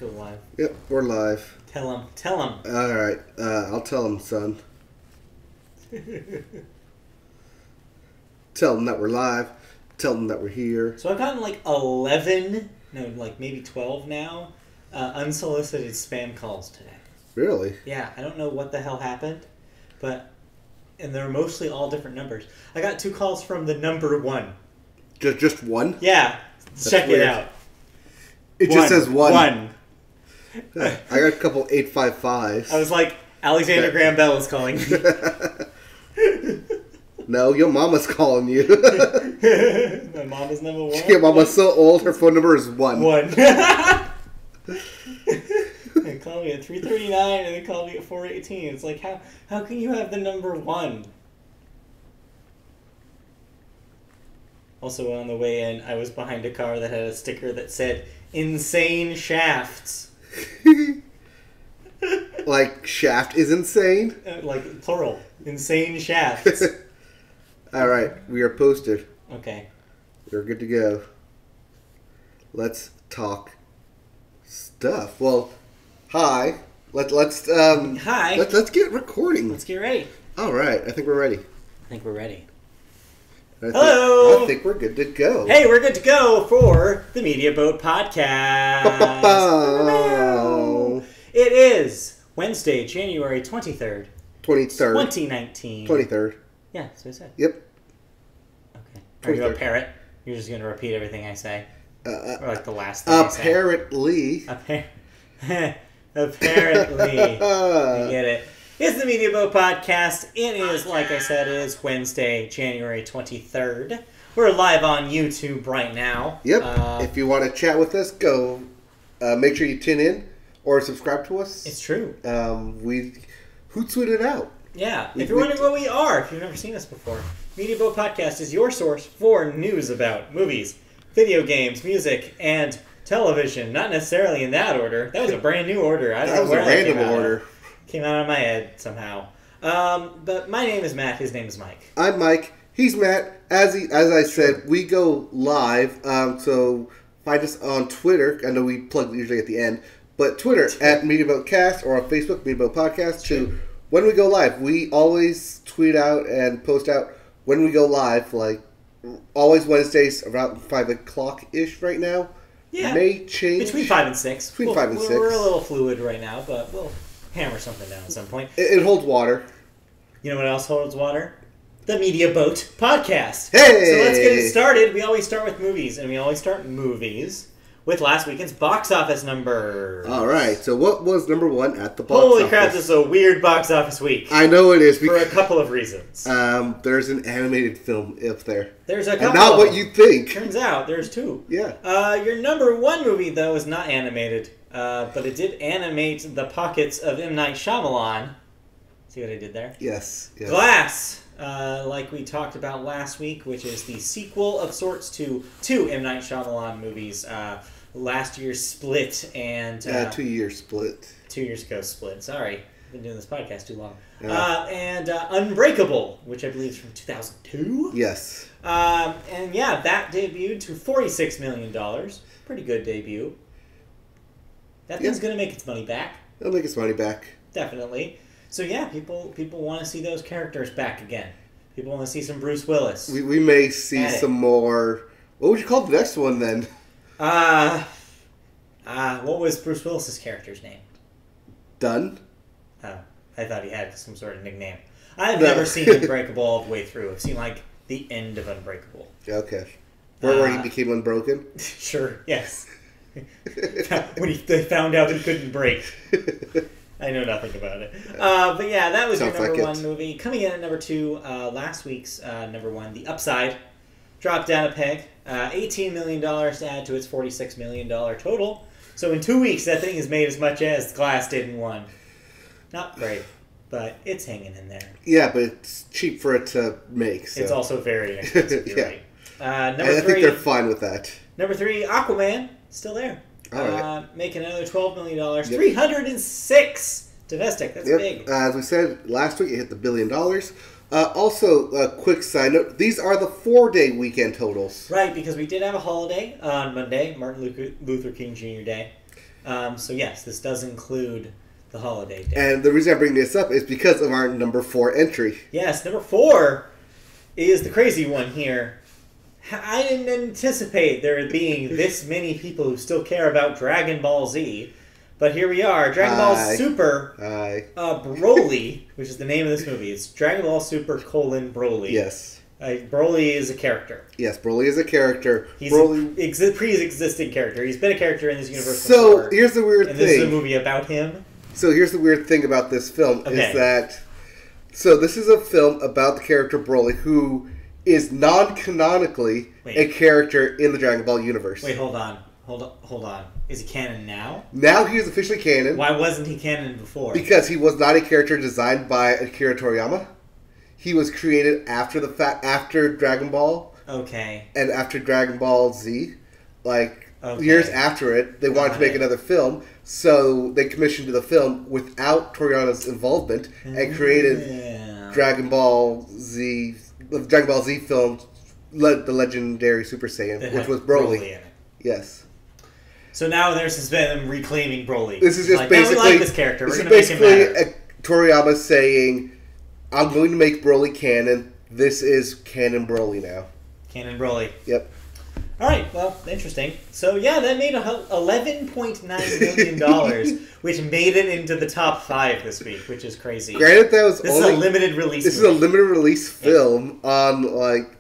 Go live. Yep, we're live. Tell him. Tell him. All right, I'll tell him, son. Tell them that we're live. Tell them that we're here. So I've gotten like 11, no, like maybe 12 now, unsolicited spam calls today. Really? Yeah, I don't know what the hell happened, and they're mostly all different numbers. I got 2 calls from the number 1. Just one? Yeah, check weird. it out. It just says one. 1. I got a couple 855s. I was like, Alexander Graham Bell is calling me. No, your mama's calling you. My mama's number 1? Your mama's so old, her phone number is 1. 1. They called me at 3:39 and they called me at 4:18. It's like, how can you have the number 1? Also, on the way in, I was behind a car that had a sticker that said, "Insane shafts." Like, shaft is insane? Like, plural. Insane shafts. Alright, we are posted. Okay. We're good to go. Let's talk stuff. Well, hi. Let's Hi. Let's get recording. Let's get ready. Alright, I think we're ready. I think we're ready. I think we're good to go. Hey, we're good to go for the Media Boat Podcast. It is Wednesday, January 23rd. 23rd. 2019. 23rd. Yeah, that's what I said. Yep. Okay. Are you a parrot? You're just going to repeat everything I say? Or like the last thing apparently. I say? Apparently. You get it. It's the Media Boat Podcast. It is, like I said, is Wednesday, January 23rd. We're live on YouTube right now. Yep. If you want to chat with us, go. Make sure you tune in or subscribe to us. It's true. We Hootsuite it out. Yeah. If you're wondering what we are, if you've never seen us before, Media Boat Podcast is your source for news about movies, video games, music, and television. Not necessarily in that order. That was a brand new order. I don't know where that came out. That was a random order. Came out of my head somehow. But my name is Matt. His name is Mike. I'm Mike. He's Matt. As I said, we go live. So find us on Twitter. I know we plug usually at the end, but Twitter at MediaBoatCast or on Facebook MediaBoat Podcast. To when we go live, we always tweet out and post out when we go live. Like always Wednesdays around 5 o'clock ish right now. Yeah, may change between 5 and 6. Between 5 and 6. We're a little fluid right now, but we'll hammer something down at some point. It holds water. You know what else holds water? The Media Boat Podcast. Hey! So let's get it started. We always start with movies, and we always start movies with last weekend's box office number. All right. So what was number 1 at the box office? Holy crap, this is a weird box office week. I know it is. For a couple of reasons. There's an animated film up there. There's a couple. And not what you think. Turns out there's 2. Yeah. Your number 1 movie, though, is not animated. But it did animate the pockets of M. Night Shyamalan. See what I did there? Yes. Glass, like we talked about last week, which is the sequel of sorts to 2 M. Night Shyamalan movies. Last year's Split and... 2 years Split. 2 years ago Split. Sorry. I've been doing this podcast too long. Yeah. And Unbreakable, which I believe is from 2002. Yes. And yeah, that debuted to $46 million. Pretty good debut. That thing's going to make its money back. It'll make its money back. Definitely. So yeah, people want to see those characters back again. People want to see some Bruce Willis. We may see some more... What would you call the next one then? What was Bruce Willis's character's name? Dunn? Oh, I thought he had some sort of nickname. I've never seen Unbreakable all the way through. I've seen like the end of Unbreakable. Okay. Where he became unbroken? Sure, yes. When they found out he couldn't break. I know nothing about it. But yeah, that was your number 1 movie. Coming in at number 2, last week's number 1, The Upside, dropped down a peg. $18 million to add to its $46 million total. So in 2 weeks, that thing has made as much as Glass did in 1. Not great, but it's hanging in there. Yeah, but it's cheap for it to make. So. It's also very inexpensive, you're right. Number 3, I think they're fine with that. Number 3, Aquaman, still there. Right. Making another $12 million. Yep. 306 domestic. That's big. As we said last week, it hit the $1 billion. Also, a quick side note, these are the 4-day weekend totals. Right, because we did have a holiday on Monday, Martin Luther King Jr. Day. So yes, this does include the holiday day. And the reason I bring this up is because of our number 4 entry. Yes, number 4 is the crazy one here. I didn't anticipate there being this many people who still care about Dragon Ball Z. But here we are, Dragon Ball Super Broly, which is the name of this movie. It's Dragon Ball Super : Broly. Yes. Broly is a character. Yes, Broly is a character. He's a pre-existing character. He's been a character in this universe before. So, here's the weird thing. And this is a movie about him. So, here's the weird thing about this film is that... So, this is a film about the character Broly, who is non-canonically a character in the Dragon Ball universe. Wait, hold on. Is he canon now? Now he is officially canon. Why wasn't he canon before? Because he was not a character designed by Akira Toriyama. He was created after after Dragon Ball. Okay. And after Dragon Ball Z. Years after it, they wanted to make another film, so they commissioned the film without Toriyama's involvement and created Dragon Ball Z. The Dragon Ball Z film, the legendary Super Saiyan, which was Broly. In it. Yes. So now there's been reclaiming Broly. This is just basically we like this character. We're going to make him matter. Toriyama saying, "I'm going to make Broly canon. This is canon Broly now." Canon Broly. Yep. All right. Well, interesting. So yeah, that made $11.9 million, which made it into the top 5 this week, which is crazy. Granted, this is a limited release. This is a limited release film on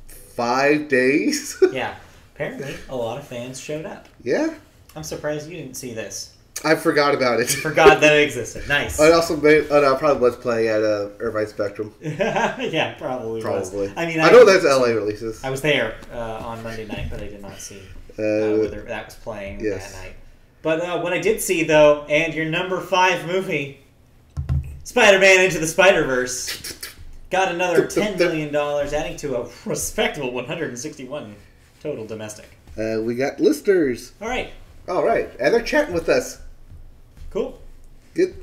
5 days. Yeah. Apparently, a lot of fans showed up. Yeah. I'm surprised you didn't see this. I forgot about it. You forgot that it existed. Nice. I also probably was playing at Irvine Spectrum. Yeah, probably was. I mean, I know that's LA releases. I was there on Monday night, but I did not see whether that was playing that night. But what I did see, though, and your number 5 movie, Spider-Man Into the Spider-Verse, got another $10 million, adding to a respectable 161 total domestic. We got listeners. All right. And they're chatting with us. Cool. Good.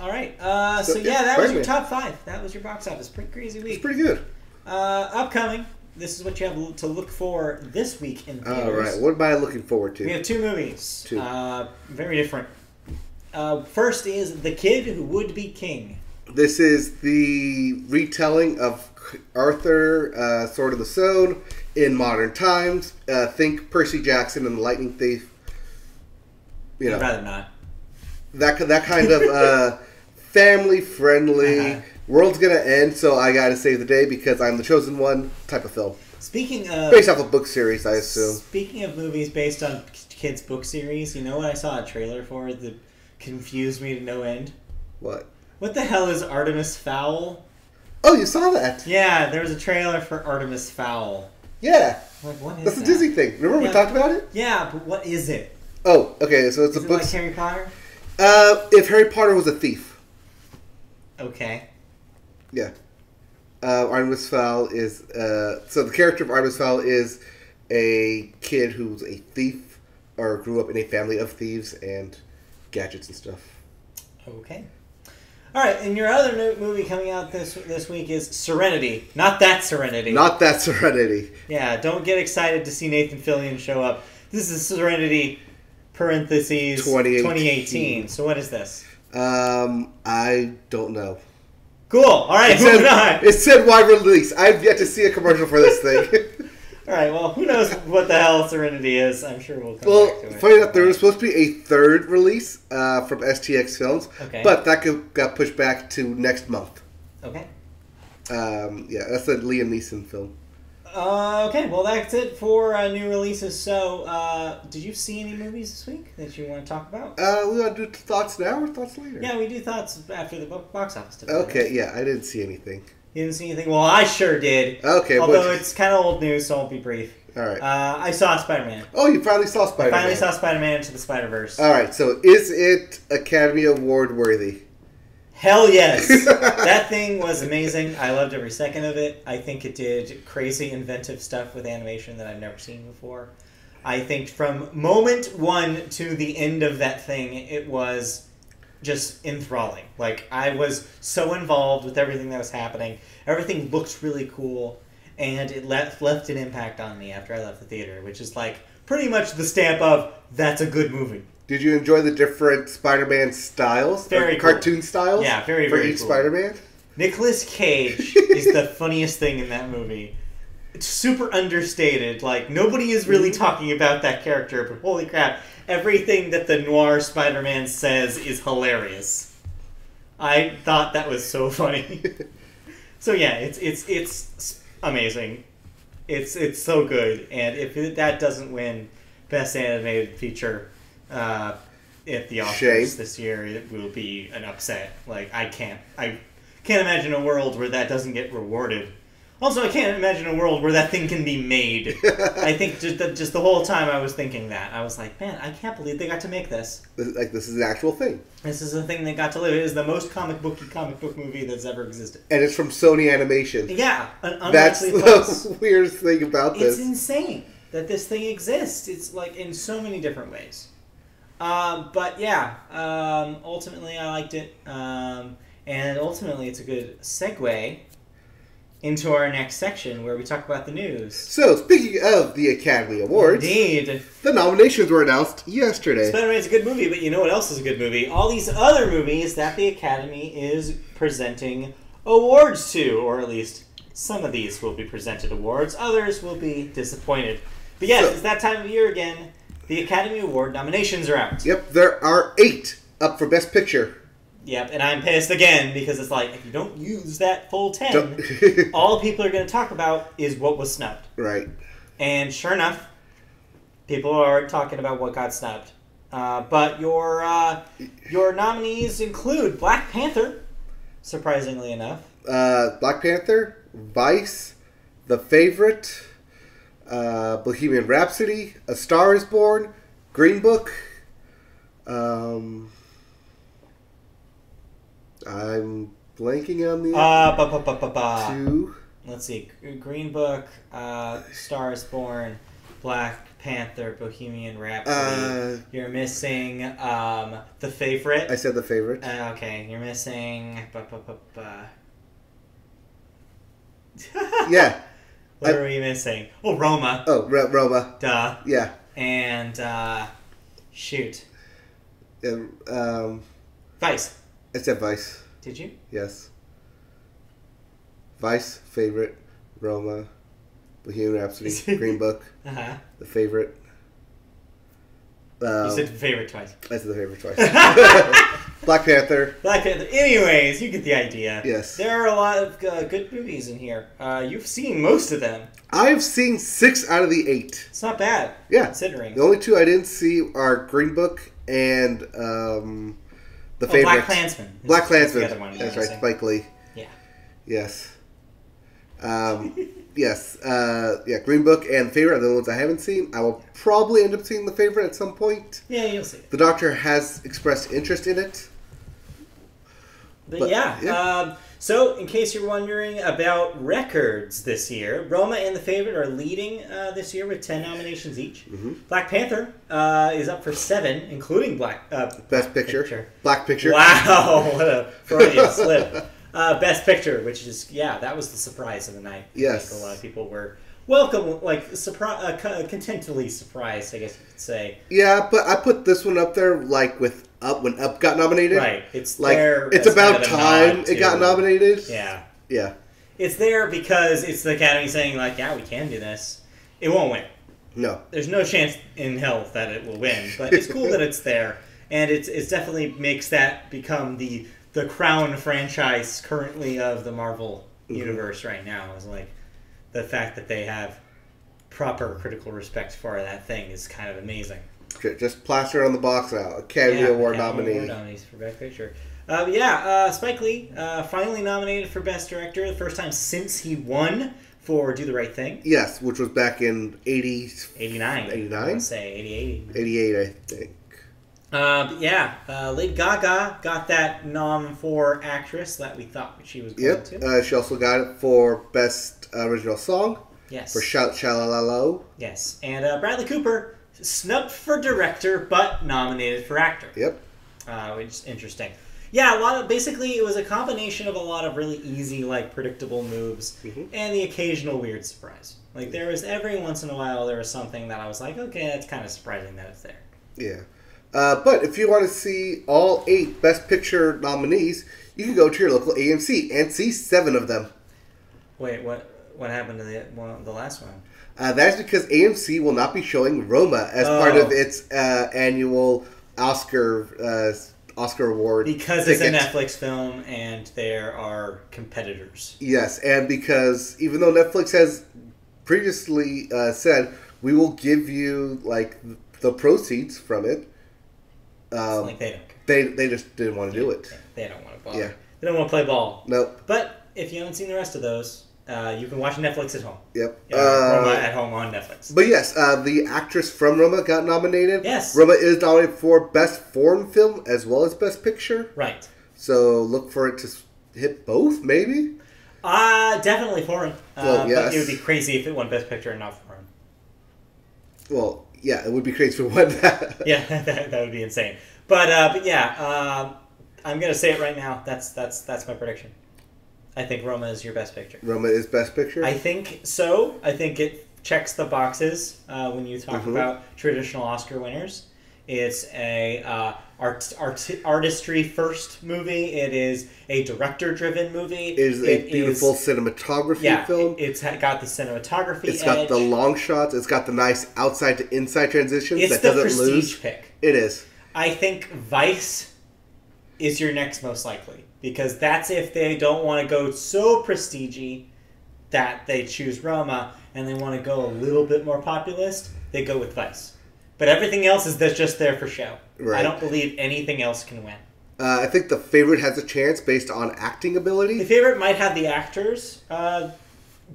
All right. So that was your top 5. That was your box office. Pretty crazy week. It's pretty good. Upcoming. This is what you have to look for this week in theaters. All right. What am I looking forward to? We have 2 movies. Very different. First is The Kid Who Would Be King. This is the retelling of Arthur, Sword of the Stone, in modern times. Think Percy Jackson and the Lightning Thief. I'd rather not. That kind of family-friendly, world's gonna end, so I gotta save the day because I'm the chosen one type of film. Speaking of... Based off a book series, I assume. Speaking of movies based on kids' book series, you know what I saw a trailer for that confused me to no end? What? What the hell is Artemis Fowl? Oh, you saw that? Yeah, there was a trailer for Artemis Fowl. Yeah. What is That's a Disney thing. Remember we talked about it? Yeah, but what is it? Oh, okay, so it's a book... Is it like Harry Potter? If Harry Potter was a thief. Okay. Yeah. Artemis Fowl is... so the character of Artemis Fowl is a kid who's a thief, or grew up in a family of thieves and gadgets and stuff. Okay. All right, and your other movie coming out this week is Serenity. Not That Serenity. Not That Serenity. Yeah, don't get excited to see Nathan Fillion show up. This is Serenity... parentheses 2018. So what is this? I don't know. Cool. All right, moving on. It said wide release. I've yet to see a commercial for this thing. All right, well, who knows what the hell Serenity is? I'm sure we'll come back to it. Funny enough, there was supposed to be a 3rd release from STX Films, but that got pushed back to next month. Okay. That's a Liam Neeson film. Okay, well, that's it for new releases. So, did you see any movies this week that you want to talk about? We want to do thoughts now or thoughts later? Yeah, we do thoughts after the box office today. Okay, yeah, I didn't see anything. You didn't see anything? Well, I sure did. Okay, although it's kind of old news, so I'll be brief. All right. I saw Spider-Man. Oh, you finally saw Spider-Man. I finally saw Spider-Man Into the Spider-Verse. All right, so is it Academy Award worthy? Hell yes. That thing was amazing. I loved every second of it. I think it did crazy inventive stuff with animation that I've never seen before. I think from moment 1 to the end of that thing, it was just enthralling. Like, I was so involved with everything that was happening. Everything looked really cool, and it left an impact on me after I left the theater, which is like pretty much the stamp of, that's a good movie. Did you enjoy the different Spider-Man styles? Very cool. Cartoon styles? Yeah, very for very each cool. Spider-Man? Nicolas Cage is the funniest thing in that movie. It's super understated. Like, nobody is really talking about that character, but holy crap, everything that the noir Spider-Man says is hilarious. I thought that was so funny. So yeah, it's amazing. It's so good, and if that doesn't win Best Animated Feature at the Oscars this year, it will be an upset. Like, I can't imagine a world where that doesn't get rewarded. Also, I can't imagine a world where that thing can be made. I think just the whole time I was thinking that. I was like, man, I can't believe they got to make this. This is an actual thing. This is a thing they got to live. It is the most comic book movie that's ever existed. And it's from Sony Animation. Yeah. That's the weirdest thing about this. It's insane that this thing exists. It's like in so many different ways. But yeah, ultimately I liked it. And ultimately it's a good segue into our next section where we talk about the news. So, speaking of the Academy Awards, indeed, the nominations were announced yesterday. Spider-Man's a good movie, but you know what else is a good movie? All these other movies that the Academy is presenting awards to, or at least some of these will be presented awards. Others will be disappointed. But yes, it's that time of year again. The Academy Award nominations are out. Yep, there are 8 up for Best Picture. Yep, and I'm pissed again because it's like, if you don't use that full 10, all people are going to talk about is what was snubbed. Right. And sure enough, people are talking about what got snubbed. But your nominees include Black Panther, surprisingly enough. Black Panther, Vice, The Favorite, Bohemian Rhapsody, A Star is Born, Green Book, I'm blanking on the two. Let's see. Green Book, Star is Born, Black Panther, Bohemian Rhapsody. You're missing The Favorite. I said The Favorite. Okay, you're missing... Yeah. What are we missing? Oh, Roma. Oh, Roma. Duh. Yeah. And, shoot. Vice. I said Vice. Did you? Yes. Vice, Favorite, Roma, Bohemian Rhapsody, Green Book, The Favorite. You said Favorite twice. I said The Favorite twice. Black Panther. Black Panther. Anyways, you get the idea. Yes. There are a lot of good movies in here. You've seen most of them. I've seen 6 out of the 8. It's not bad. Yeah. Considering. The only 2 I didn't see are Green Book and The Favorite. Black Klansman. Black Klansman. The other one. That's right, Spike Lee. Yeah. Yes. Yes. Yeah, Green Book and The Favorite are the ones I haven't seen. I will probably end up seeing The Favorite at some point. Yeah, you'll see. The Doctor has expressed interest in it. But yeah. So, in case you're wondering about records this year, Roma and The Favorite are leading this year with 10 nominations each. Mm-hmm. Black Panther is up for 7, including Best Picture. Black Picture. Wow, what a Freudian slip. Best Picture, which is, that was the surprise of the night. Yes. I think a lot of people were contentedly surprised, I guess you could say. Yeah, but I put this one up there, like, with Up, when Up got nominated. Right. It's like, there. It's about time it got nominated. Yeah. Yeah. It's there because it's the Academy saying, like, yeah, we can do this. It won't win. No. There's no chance in hell that it will win, but it's cool that it's there. And it's definitely makes that become the crown franchise currently of the Marvel universe right now. Is like the fact that they have proper critical respect for that thing is kind of amazing. Just plaster it on the box now. Academy Award nominee. Award nominees for Best Picture. Spike Lee finally nominated for Best Director, the first time since he won for Do the Right Thing. Yes, which was back in 89. 89? I would say 88. 88, I think. Lady Gaga got that nom for actress that we thought she was going to. She also got it for Best Original Song. Yes. For Shout Shalalalo. Yes. And Bradley Cooper snubbed for director, but nominated for actor. Yep. Which is interesting. Yeah, basically it was a combination of a lot of really easy, like, predictable moves and the occasional weird surprise. Like, there was every once in a while there was something that I was like, okay, that's kind of surprising that it's there. Yeah. But if you want to see all 8 Best Picture nominees, you can go to your local AMC and see 7 of them. Wait, what happened to the last one? That's because AMC will not be showing Roma as part of its annual Oscar award. Because it's a Netflix film and there are competitors. Yes, and because even though Netflix has previously said we will give you like the proceeds from it, like they don't care. They just didn't want to do it. They don't want to bother. Yeah. They don't want to play ball. Nope. But if you haven't seen the rest of those, you can watch Netflix at home. Yep. Roma at home on Netflix. But yes, the actress from Roma got nominated. Yes. Roma is nominated for Best Foreign Film as well as Best Picture. Right. So look for it to hit both, maybe? Definitely foreign. Well, yes. But it would be crazy if it won Best Picture and not foreign. Well, yeah, it would be crazy if it won that. Yeah, that would be insane. But yeah, I'm going to say it right now. That's my prediction. I think Roma is your Best Picture. Roma is Best Picture? I think so. I think it checks the boxes when you talk about traditional Oscar winners. It's a artistry first movie. It is a director-driven movie. It is a beautiful cinematography film. It's got the cinematography It's got the long shots. It's got the nice outside to inside transitions that doesn't lose. It's the prestige pick. It is. I think Vice is your next most likely. Because that's if they don't want to go so prestige-y that they choose Roma and they want to go a little bit more populist, they go with Vice. But everything else is just there for show. Right. I don't believe anything else can win. I think The Favorite has a chance based on acting ability. The Favorite might have the actors'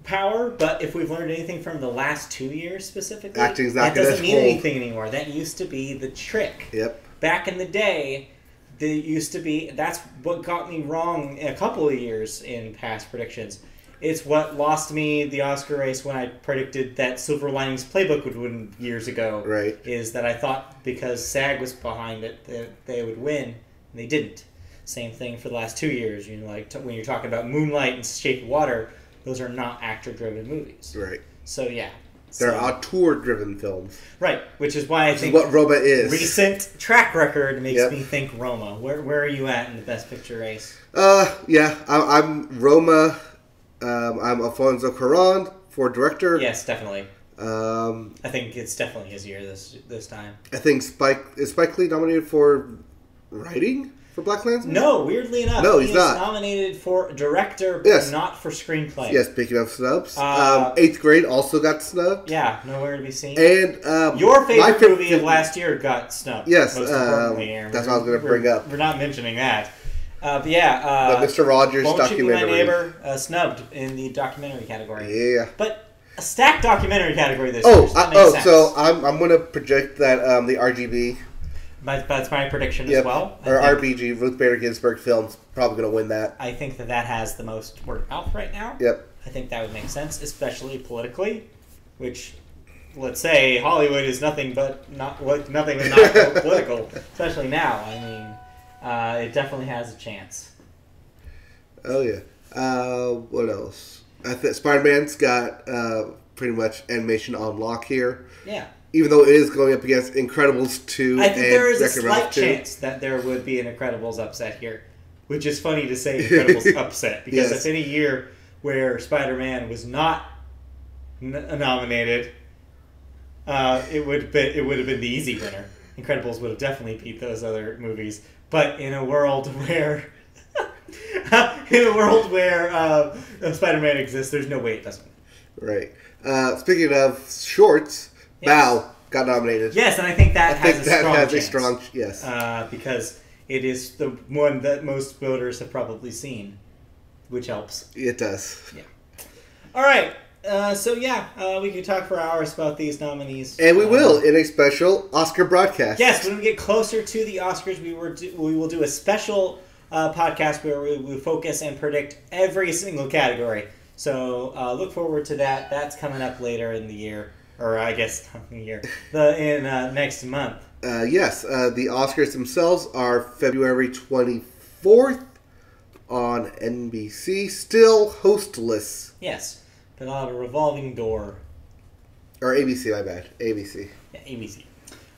power, but if we've learned anything from the last 2 years specifically, acting's not that doesn't mean anything anymore. That used to be the trick. Yep. Back in the day, that's what got me wrong in a couple of years in past predictions. It's what lost me the Oscar race when I predicted that Silver Linings Playbook would win years ago. Right. Is that I thought because SAG was behind it that they would win, and they didn't. Same thing for the last 2 years. Like when you're talking about Moonlight and Shape of Water, those are not actor-driven movies. Right. So yeah. They're auteur-driven films. Right, which is why I think what Roma is. Recent track record makes me think Roma. Where are you at in the Best Picture race? Yeah, I'm Roma. I'm Alfonso Cuarón for director. Yes, definitely. I think it's definitely his year this time. I think Spike Lee nominated for writing for BlacKkKlansman? No, weirdly enough, he's not nominated for director, but not for screenplay. Yes, speaking of snubs, 8th Grade also got snubbed. Yeah, nowhere to be seen. And your favorite movie of last year got snubbed. Yes, most importantly, that's what I was going to bring up. We're not mentioning that. But yeah, the Mr. Rogers documentary. My Neighbor snubbed in the documentary category. Yeah, but a stacked documentary category this year. So I'm going to project that the RGB. That's my prediction as well. Or RBG, Ruth Bader Ginsburg film's probably going to win that. I think that has the most word of mouth right now. Yep. I think that would make sense, especially politically, which, let's say, Hollywood is nothing but not political, especially now. I mean, it definitely has a chance. Oh, yeah. What else? I think Spider-Man's got pretty much animation on lock here. Yeah. Even though it is going up against Incredibles 2 I think there is a Wreck-It slight Ralph 2. chance that there would be an Incredibles upset here. Which is funny to say Incredibles upset. Because if in a year where Spider-Man was not nominated, it would have been the easy winner. Incredibles would have definitely beat those other movies. But in a world where Spider-Man exists, there's no way it doesn't win. Right. Speaking of shorts... Bow got nominated. Yes, and I think that has a strong chance. Yes. Because it is the one that most voters have probably seen, which helps. It does. Yeah. All right. We could talk for hours about these nominees. And we will in a special Oscar broadcast. Yes, when we get closer to the Oscars, we will do a special podcast where we will focus and predict every single category. So look forward to that. That's coming up later in the year. Or I guess not in the year. In next month. Yes. The Oscars themselves are February 24th on NBC. Still hostless. Yes. But on a revolving door. Or ABC, my bad. ABC. Yeah, ABC.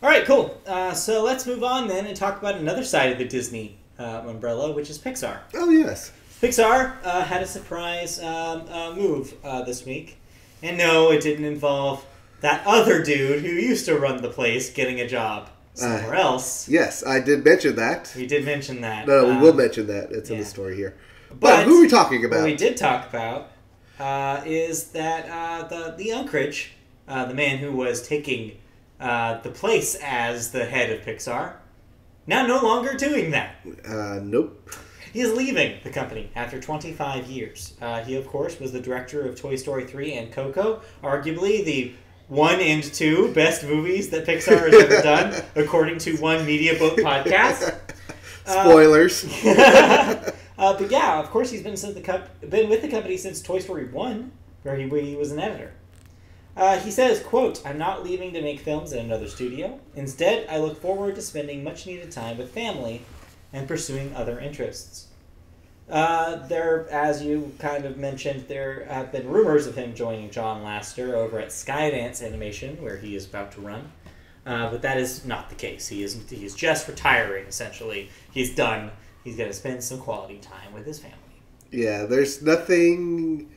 All right, cool. So let's move on then and talk about another side of the Disney umbrella, which is Pixar. Oh, yes. Pixar had a surprise move this week. And no, it didn't involve that other dude who used to run the place getting a job somewhere else. Yes, I did mention that. We did mention that. No, we will mention that. It's in the story here. But who are we talking about? What we did talk about is that the Unkrich, the man who was taking the place as the head of Pixar, now no longer doing that. Nope. He is leaving the company after 25 years. He, of course, was the director of Toy Story 3 and Coco, arguably the 1 and 2 best movies that Pixar has ever done, according to one Media Boat podcast. Spoilers. But yeah, of course, he's been with the company since Toy Story 1, where he was an editor. He says, quote, "I'm not leaving to make films at another studio. Instead, I look forward to spending much-needed time with family and pursuing other interests." As you kind of mentioned, there have been rumors of him joining John Lasseter over at Skydance Animation, where he is about to run. But that is not the case. He is just retiring, essentially. He's done. He's going to spend some quality time with his family. Yeah, there's nothing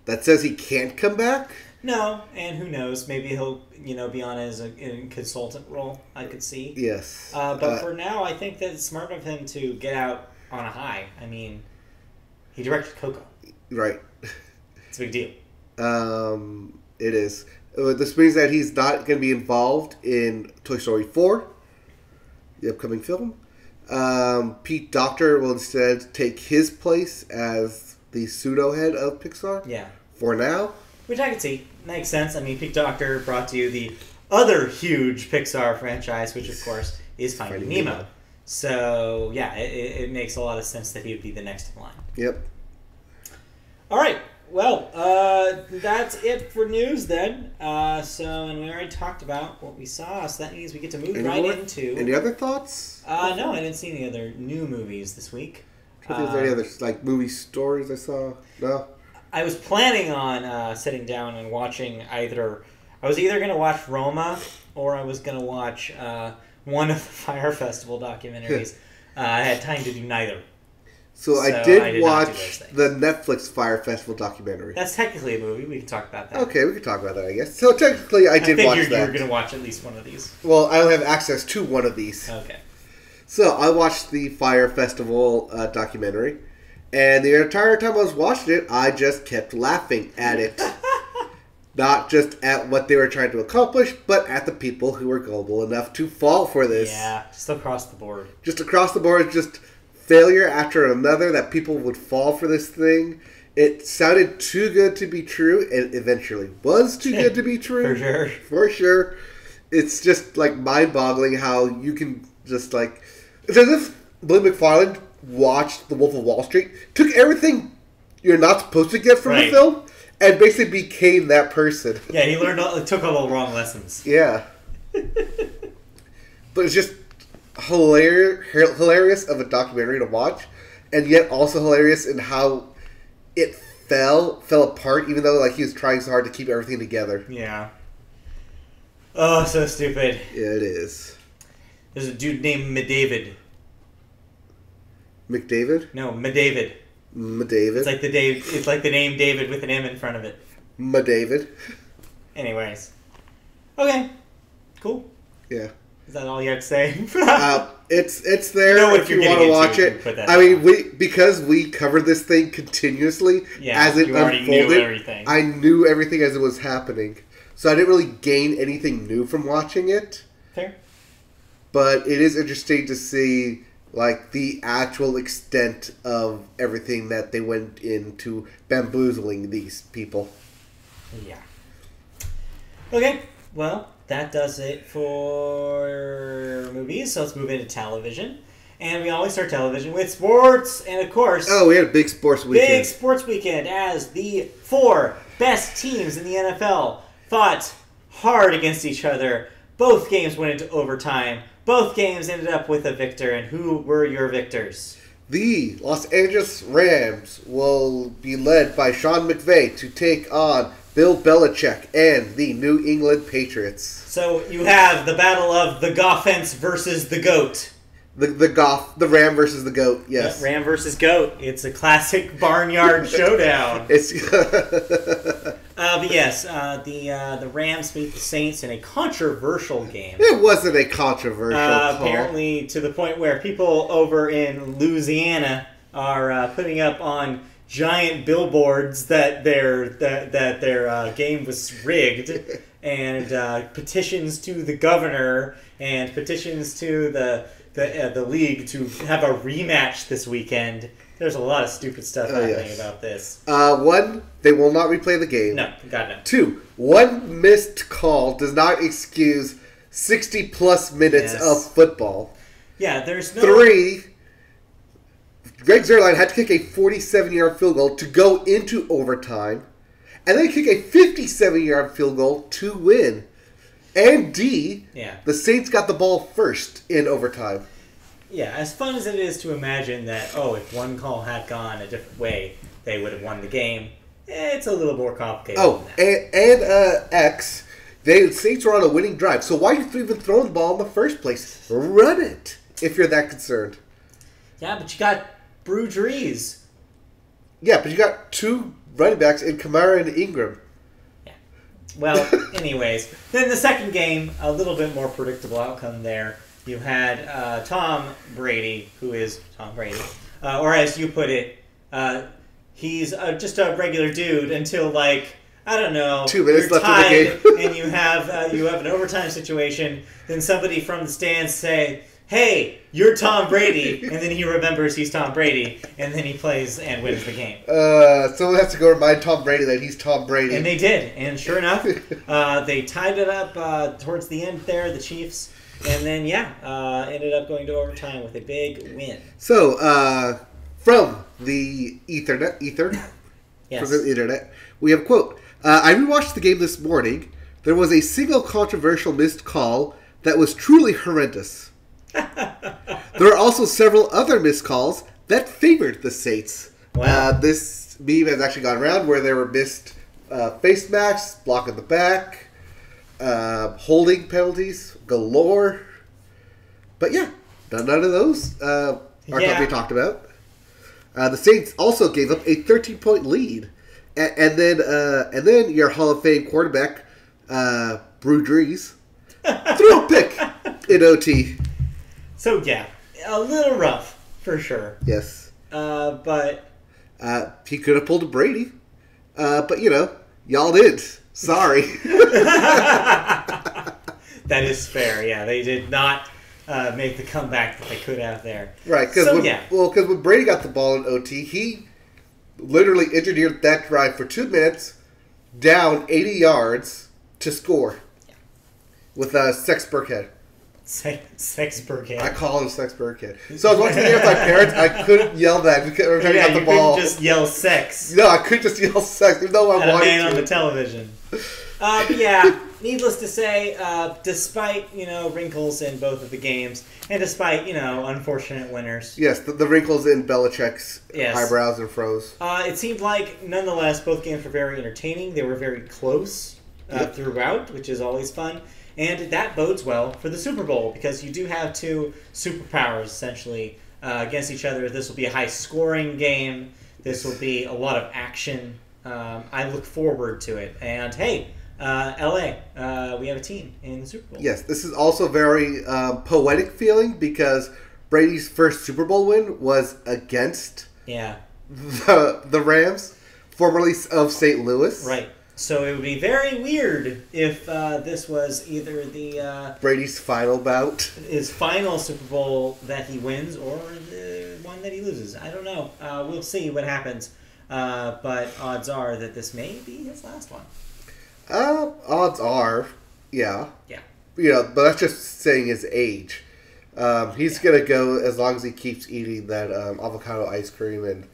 that says he can't come back. No, and who knows? Maybe he'll, be on as a consultant role. I could see. Yes. But for now, I think that it's smart of him to get out on a high. I mean, he directed Coco. Right. It's a big deal. It is. This means that he's not going to be involved in Toy Story 4, the upcoming film. Pete Docter will instead take his place as the pseudo-head of Pixar. Yeah. For now. Which I can see. Makes sense. I mean, Pete Docter brought to you the other huge Pixar franchise, which, of course, is Finding Nemo. So, yeah, it makes a lot of sense that he would be the next in line. Yep. All right. Well, that's it for news then. And we already talked about what we saw, so that means we get to move into... Any other thoughts? No, I didn't see any other new movies this week. I think there any other movie stories I saw? No? I was planning on sitting down and watching I was either going to watch Roma or I was going to watch one of the Fire Festival documentaries. I had time to do neither. So I did watch the Netflix Fire Festival documentary. That's technically a movie. We can talk about that. Okay, we can talk about that, I guess. So technically, I did watch that. I figured you were going to watch at least one of these. Well, I don't have access to one of these. Okay. So I watched the Fire Festival documentary. And the entire time I was watching it, I just kept laughing at it. Not just at what they were trying to accomplish, but at the people who were gullible enough to fall for this. Yeah, just across the board. Just across the board, just failure after another, that people would fall for this thing. It sounded too good to be true, and eventually was too good to be true. For sure. For sure. It's just, mind-boggling how you can just, It's as if Billy McFarland watched The Wolf of Wall Street, took everything you're not supposed to get from the film, and basically became that person. Yeah, he took all the wrong lessons. Yeah. But it's just hilarious of a documentary to watch, and yet also hilarious in how it fell apart, even though he was trying so hard to keep everything together. Yeah. Oh, so stupid. Yeah, it is. There's a dude named McDavid. McDavid? No, McDavid. McDavid. It's like the name David with an M in front of it. McDavid. Anyways. Okay. Cool. Yeah. Is that all you have to say? It's there if you want to watch it. I mean, because we covered this thing continuously as it unfolded. Knew everything. I knew everything as it was happening, so I didn't really gain anything new from watching it. Fair. But it is interesting to see the actual extent of everything that they went into bamboozling these people. Yeah. Okay. Well, that does it for movies. So let's move into television. And we always start television with sports. And of course... Oh, we had a big sports weekend. Big sports weekend as the 4 best teams in the NFL fought hard against each other. Both games went into overtime. Both games ended up with a victor. And who were your victors? The Los Angeles Rams will be led by Sean McVay to take on Bill Belichick and the New England Patriots. So you have the battle of the Goffense versus the GOAT. The Ram versus the GOAT, yes. Ram versus GOAT. It's a classic barnyard showdown. But yes, the Rams beat the Saints in a controversial game. It wasn't a controversial call. Apparently, to the point where people over in Louisiana are putting up on giant billboards that their game was rigged, and petitions to the governor and petitions to the league to have a rematch this weekend. There's a lot of stupid stuff happening about this. 1, they will not replay the game. No, God no. 2, 1 missed call does not excuse 60-plus minutes of football. Yeah, there's no... 3, Greg Zuerlein had to kick a 47-yard field goal to go into overtime, and then kick a 57-yard field goal to win. And D, the Saints got the ball first in overtime. Yeah, as fun as it is to imagine that, if one call had gone a different way, they would have won the game, it's a little more complicated than that. And X, the Saints were on a winning drive, so why are you even throwing the ball in the first place? Run it, if you're that concerned. Yeah, but you got Brew Drees. Yeah, but you got 2 running backs in Kamara and Ingram. Yeah. Well, anyways, then the second game, a little bit more predictable outcome there. You had Tom Brady, who is Tom Brady, or as you put it, he's just a regular dude until, I don't know, 2 minutes left tied, in the game. and you have an overtime situation. Then somebody from the stands say, "Hey, you're Tom Brady," and then he remembers he's Tom Brady, and then he plays and wins the game. Someone has to go remind Tom Brady that he's Tom Brady. And they did, and sure enough, they tied it up towards the end there, the Chiefs. And then, ended up going to overtime with a big win. So, from the ether, yes. from the internet, we have a quote. I rewatched the game this morning. There was a single controversial missed call that was truly horrendous. There are also several other missed calls that favored the Saints. Wow. This meme has actually gone around where there were missed face masks, block in the back, holding penalties galore. But yeah, none of those are something we talked about. The Saints also gave up a 13-point lead. And then your Hall of Fame quarterback, Brew Drees, threw a pick in OT. So yeah, a little rough, for sure. Yes. But... he could have pulled a Brady. But, y'all did. Sorry. That is fair, yeah. They did not make the comeback that they could have there. Right, because when Brady got the ball in OT, he literally engineered that drive for 2 minutes, down 80 yards to score with Sex Burkhead. Sex Burkhead. I call him Sex Burkhead. So I was watching the game with my parents. I couldn't yell that every time he got the ball. You couldn't just yell sex. No, I couldn't just yell sex, even though I wanted to. A man on the television. But yeah, needless to say, despite, wrinkles in both of the games, and despite, unfortunate winners. Yes, the wrinkles in Belichick's eyebrows and froze. It seemed like, nonetheless, both games were very entertaining. They were very close throughout, which is always fun. And that bodes well for the Super Bowl, because you do have 2 superpowers, essentially, against each other. This will be a high-scoring game. This will be a lot of action. I look forward to it. And, hey, LA, we have a team in the Super Bowl. Yes, this is also very poetic feeling, because Brady's first Super Bowl win was against the Rams, formerly of St. Louis. Right. So it would be very weird if this was either the Brady's final bout, his final Super Bowl that he wins, or the one that he loses. I don't know. We'll see what happens. But odds are that this may be his last one. Odds are, yeah. Yeah. But that's just saying his age. He's gonna go as long as he keeps eating that avocado ice cream and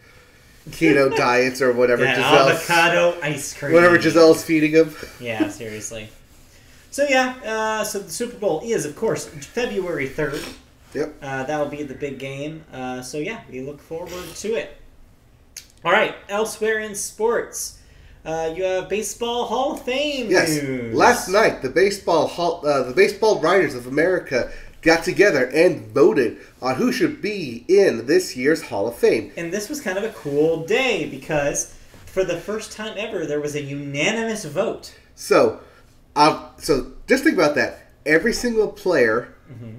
keto diets or whatever. Avocado ice cream. Whatever Giselle's feeding him. Yeah, seriously. So so the Super Bowl is, of course, February 3rd. Yep. That will be the big game. We look forward to it. All right, elsewhere in sports, You have Baseball Hall of Fame news. Last night, the Baseball Writers of America got together and voted on who should be in this year's Hall of Fame. And this was kind of a cool day because for the first time ever, there was a unanimous vote. So just think about that. Every single player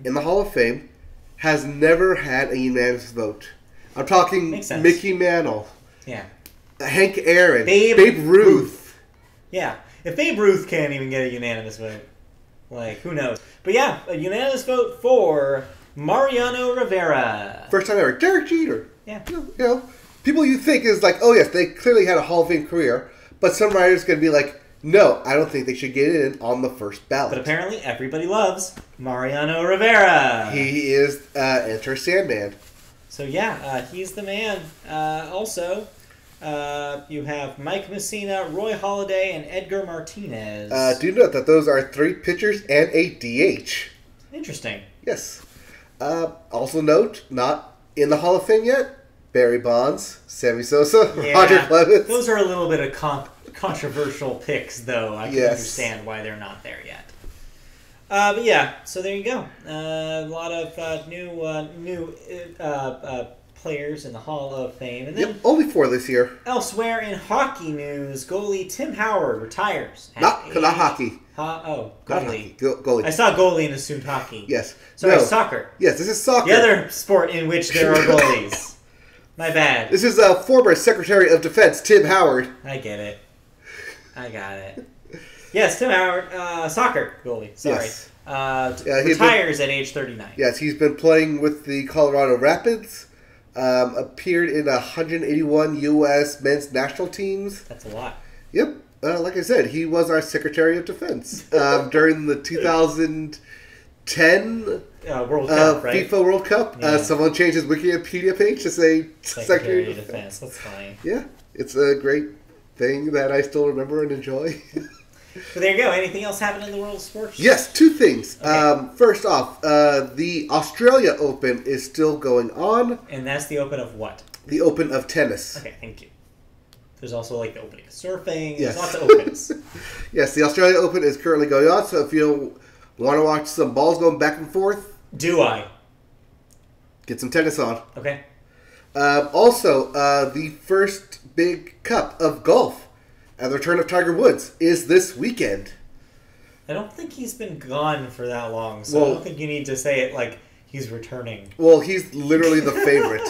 in the Hall of Fame has never had a unanimous vote. I'm talking Mickey Mantle. Yeah. Hank Aaron. Babe Ruth. Yeah. If Babe Ruth can't even get a unanimous vote, like, who knows? But yeah, a unanimous vote for Mariano Rivera. First time ever. Derek Jeter. Yeah. You know, people you think is like, oh yes, they clearly had a Hall of Fame career, but some writers going to be like, no, I don't think they should get in on the first ballot. But apparently everybody loves Mariano Rivera. He is Enter Sandman. So yeah, he's the man. Also, you have Mike Messina, Roy Halladay, and Edgar Martinez. Do note that those are 3 pitchers and a DH. Interesting. Yes. Also note, not in the Hall of Fame yet, Barry Bonds, Sammy Sosa, Roger Clemens. Those are a little bit of controversial picks, though. I can understand why they're not there yet. But yeah, so there you go. A lot of new players in the Hall of Fame. And then only 4 this year. Elsewhere in hockey news, goalie Tim Howard retires. Not hockey. Goalie. Goalie. I saw goalie and assumed hockey. Yes. Sorry, soccer. Yes, this is soccer. The other sport in which there are goalies. My bad. This is former Secretary of Defense Tim Howard. I get it. I got it. Yes, Tim Howard, soccer goalie. Sorry. Yes. Retires at age 39. Yes, he's been playing with the Colorado Rapids. Appeared in 181 U.S. men's national teams. That's a lot. Yep. Like I said, he was our Secretary of Defense during the 2010 World Cup, right? FIFA World Cup. Yeah. Someone changed his Wikipedia page to say Secretary of Defense. That's fine. Yeah, it's a great thing that I still remember and enjoy. But there you go. Anything else happening in the world of sports? Yes, 2 things. Okay. First off, the Australia Open is still going on. And that's the Open of what? The Open of tennis. Okay, thank you. There's also like the Opening of surfing. Yes. There's lots of opens. Yes, the Australia Open is currently going on. So if you want to watch some balls going back and forth, do I? Get some tennis on. Okay. Also, the first big cup of golf and the return of Tiger Woods is this weekend. I don't think he's been gone for that long, so I don't think you need to say it like he's returning. Well, he's literally the favorite.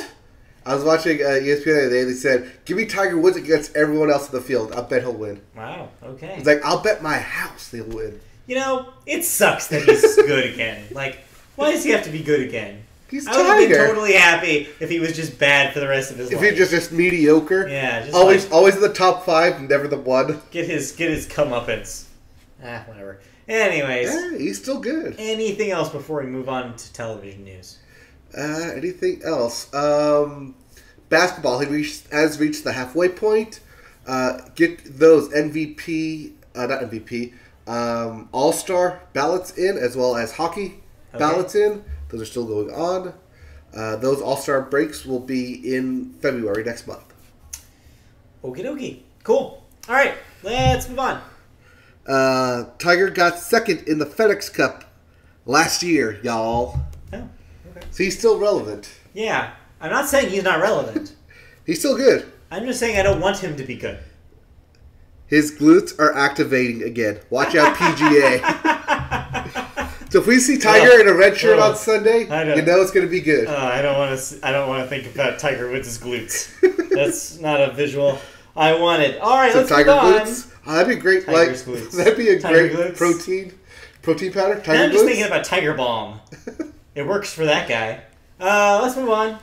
I was watching ESPN the other day. They said, give me Tiger Woods against everyone else in the field. I bet he'll win. Wow, okay. It's like, I'll bet my house they'll win. You know, it sucks that he's good again. Like, why does he have to be good again? He's I would have been totally happy if he was just bad for the rest of his life. If he's just mediocre. Yeah, just always in the top 5, never the 1. Get his comeuppance. Whatever. Anyways. Yeah, he's still good. Anything else before we move on to television news? Anything else? Basketball has reached the halfway point. Get those All-Star ballots in, as well as hockey ballots in. Those are still going on. Those All-Star breaks will be in February next month. Okie dokie. Cool. All right, let's move on. Tiger got second in the FedEx Cup last year, y'all. Oh, okay. So he's still relevant. Yeah. I'm not saying he's not relevant. He's still good. I'm just saying I don't want him to be good. His glutes are activating again. Watch out, PGA. So if we see Tiger in a red shirt on Sunday, you know it's going to be good. I don't want to think about Tiger Woods' glutes. That's not a visual I wanted. All right, let's Tiger move on. Glutes. That'd be a great. Tiger's glutes. That'd be a Tiger great glutes. protein powder. Tiger I'm just glutes? thinking about Tiger Balm. It works for that guy. Let's move on.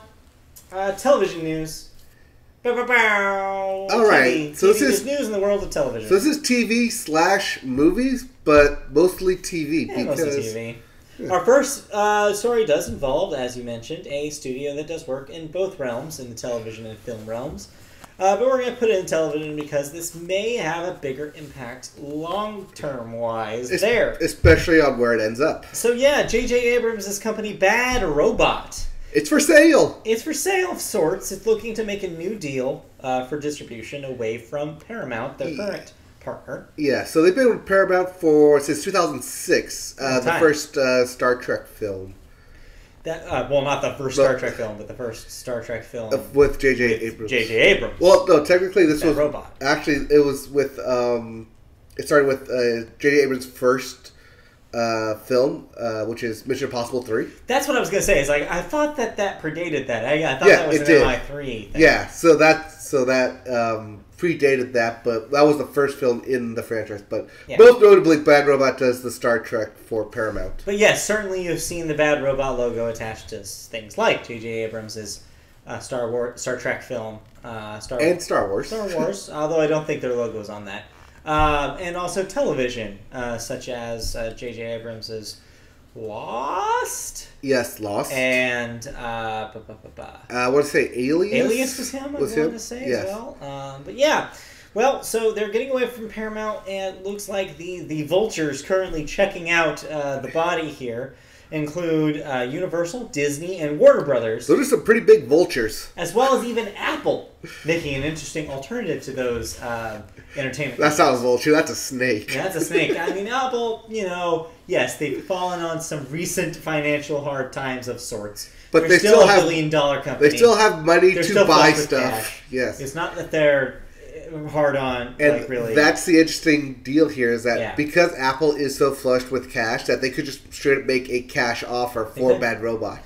Television news. All right, so this is news in the world of television. So this is TV/movies, but mostly TV. Yeah, mostly TV. Yeah. Our first story does involve, as you mentioned, a studio that does work in both realms, in the television and film realms. But we're going to put it in television because this may have a bigger impact long-term wise there. Especially on where it ends up. So yeah, J.J. Abrams' company Bad Robot It's for sale. It's for sale of sorts. It's looking to make a new deal for distribution away from Paramount, their current partner. Yeah, so they've been with Paramount since 2006, the first Star Trek film. Not the first Star Trek film, but the first Star Trek film with J.J. Abrams. J.J. Abrams. Well, no, technically this was robot. Actually, it was with. It started with J.J. Abrams' first film, which is Mission Impossible 3. That's what I was going to say. It's like I thought that predated that. I thought that was an MI3 thing. Yeah, so that predated that, but that was the first film in the franchise. But most notably, Bad Robot does the Star Trek for Paramount. But yes, certainly you've seen the Bad Robot logo attached to things like J.J. Abrams' Star Trek film, Star Wars. Star Wars, although I don't think their logo is on that. And also television, such as J.J. Abrams' Lost. Yes, Lost. And I want to say Alias. Alias was him. I want to say as well. But yeah, well, so they're getting away from Paramount, and it looks like the vultures currently checking out the body here include Universal, Disney, and Warner Brothers. Those are some pretty big vultures. As well as even Apple, making an interesting alternative to those entertainment. That's not a vulture, that's a snake. Yeah, that's a snake. I mean, Apple, yes, they've fallen on some recent financial hard times of sorts. But they're still a billion-dollar company. They still have money to buy stuff. Cash. Yes. It's not that they're hard on, and really. That's the interesting deal here is that because Apple is so flushed with cash that they could just straight up make a cash offer for Bad Robot.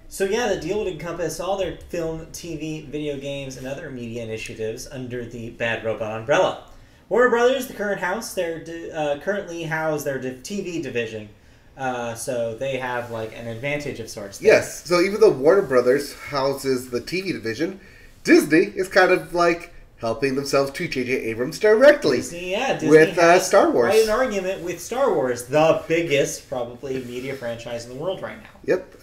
So yeah, the deal would encompass all their film, TV, video games, and other media initiatives under the Bad Robot umbrella. Warner Brothers, the current house, currently house their TV division. So they have like an advantage of sorts there. Yes, so even though Warner Brothers houses the TV division, Disney is kind of like helping themselves to J.J. Abrams directly. Disney has Star Wars. Right, an argument with Star Wars, the biggest, probably, media franchise in the world right now. Yep.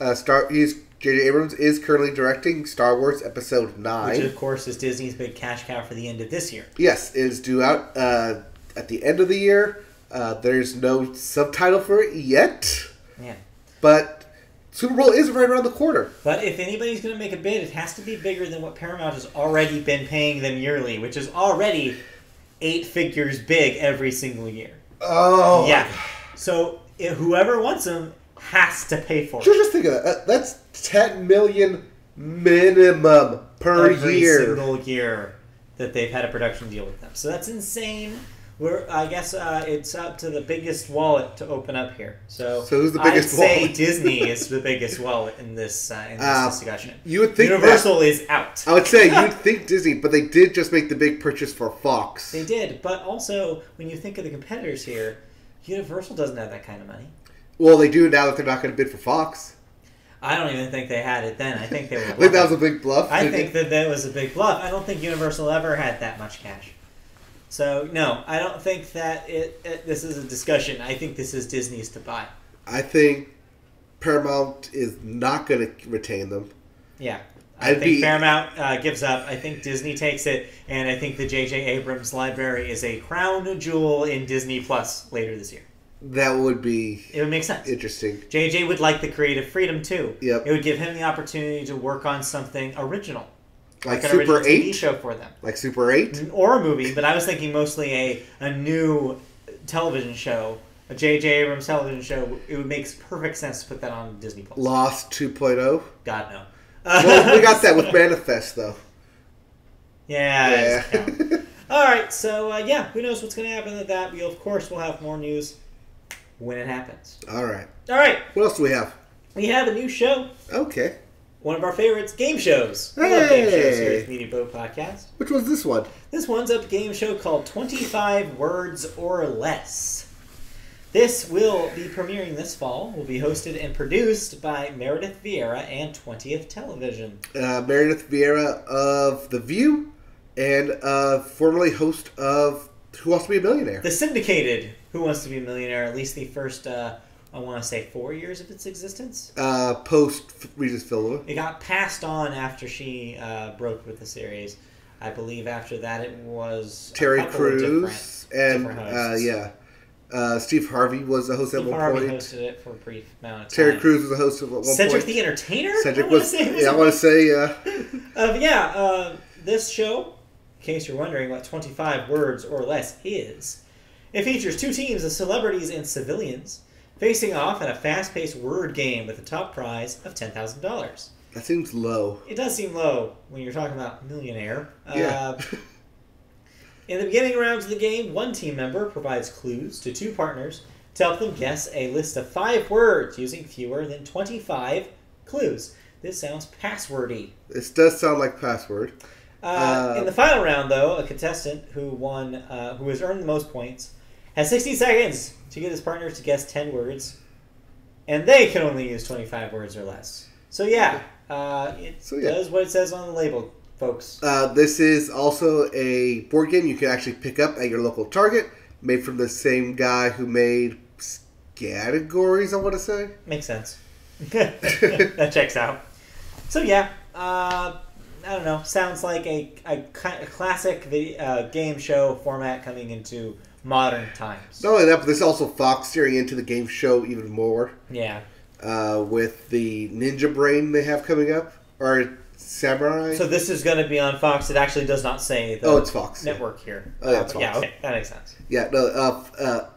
J.J. Abrams is currently directing Star Wars Episode 9. Which, of course, is Disney's big cash cow for the end of this year. Yes, it is due out at the end of the year. There's no subtitle for it yet. Yeah. But Super Bowl is right around the corner. But if anybody's going to make a bid, it has to be bigger than what Paramount has already been paying them yearly, which is already 8 figures big every single year. Oh. Yeah. So whoever wants them has to pay for it. Just think of that. That's $10 million minimum per year. Every single year that they've had a production deal with them. So that's insane. I guess it's up to the biggest wallet to open up here. So who's the biggest wallet? I'd say Disney is the biggest wallet in this discussion. You would think Universal is out. I would say you'd think Disney, but they did just make the big purchase for Fox. They did, but also when you think of the competitors here, Universal doesn't have that kind of money. Well, they do now that they're not going to bid for Fox. I don't even think they had it then. I think they were. I think that was a big bluff. I think that was a big bluff. I don't think Universal ever had that much cash. So, no, I don't think that this is a discussion. I think this is Disney's to buy. I think Paramount is not going to retain them. Yeah. I think Paramount gives up. I think Disney takes it. And I think the J.J. Abrams library is a crown jewel in Disney Plus later this year. That would be... It would make sense. Interesting. J.J. would like the creative freedom, too. Yep. It would give him the opportunity to work on something original. Like an Super 8? TV show for them. Like Super 8? Or a movie, but I was thinking mostly a new television show, a J.J. Abrams television show. It would make perfect sense to put that on Disney Plus. Lost 2.0? God, no. Well, we got that with Manifest, though. Yeah. All right, so, who knows what's going to happen with that. Of course, we'll have more news when it happens. All right. What else do we have? We have a new show. Okay. One of our favorites, game shows. Hey! We love game shows here at the Media Boat Podcast. Which one's this one? This one's a game show called 25 Words or Less. This will be premiering this fall. Will be hosted and produced by Meredith Vieira and 20th Television. Meredith Vieira of The View and formerly host of Who Wants to Be a Millionaire. The syndicated Who Wants to Be a Millionaire, at least the first... I want to say 4 years of its existence. Post Regis Philbin. It got passed on after she broke with the series. I believe after that it was Terry Crews different hosts. Steve Harvey was a host at one point. Steve Harvey hosted it for a brief amount of time. Terry Crews was a host at one point. Cedric the Entertainer? Cedric was... I want to say... This show, in case you're wondering what 25 words or less is, it features two teams of celebrities and civilians facing off in a fast-paced word game with a top prize of $10,000. That seems low. It does seem low when you're talking about millionaire. Yeah. In the beginning rounds of the game, one team member provides clues to two partners to help them guess a list of 5 words using fewer than 25 clues. This sounds passwordy. This does sound like password. In the final round, though, a contestant who has earned the most points has 60 seconds to get his partners to guess 10 words, and they can only use 25 words or less. So it does what it says on the label, folks. This is also a board game you can actually pick up at your local Target, made from the same guy who made Categories, I want to say. Makes sense. That checks out. So I don't know. Sounds like a classic game show format coming into modern times. Not only that, but there's also Fox steering into the game show even more. Yeah. With the Ninja Brain they have coming up. Or Samurai. So this is going to be on Fox. It actually does not say the it's Fox, network here. Oh, yeah, it's Fox. Yeah, okay. That makes sense. Yeah, no,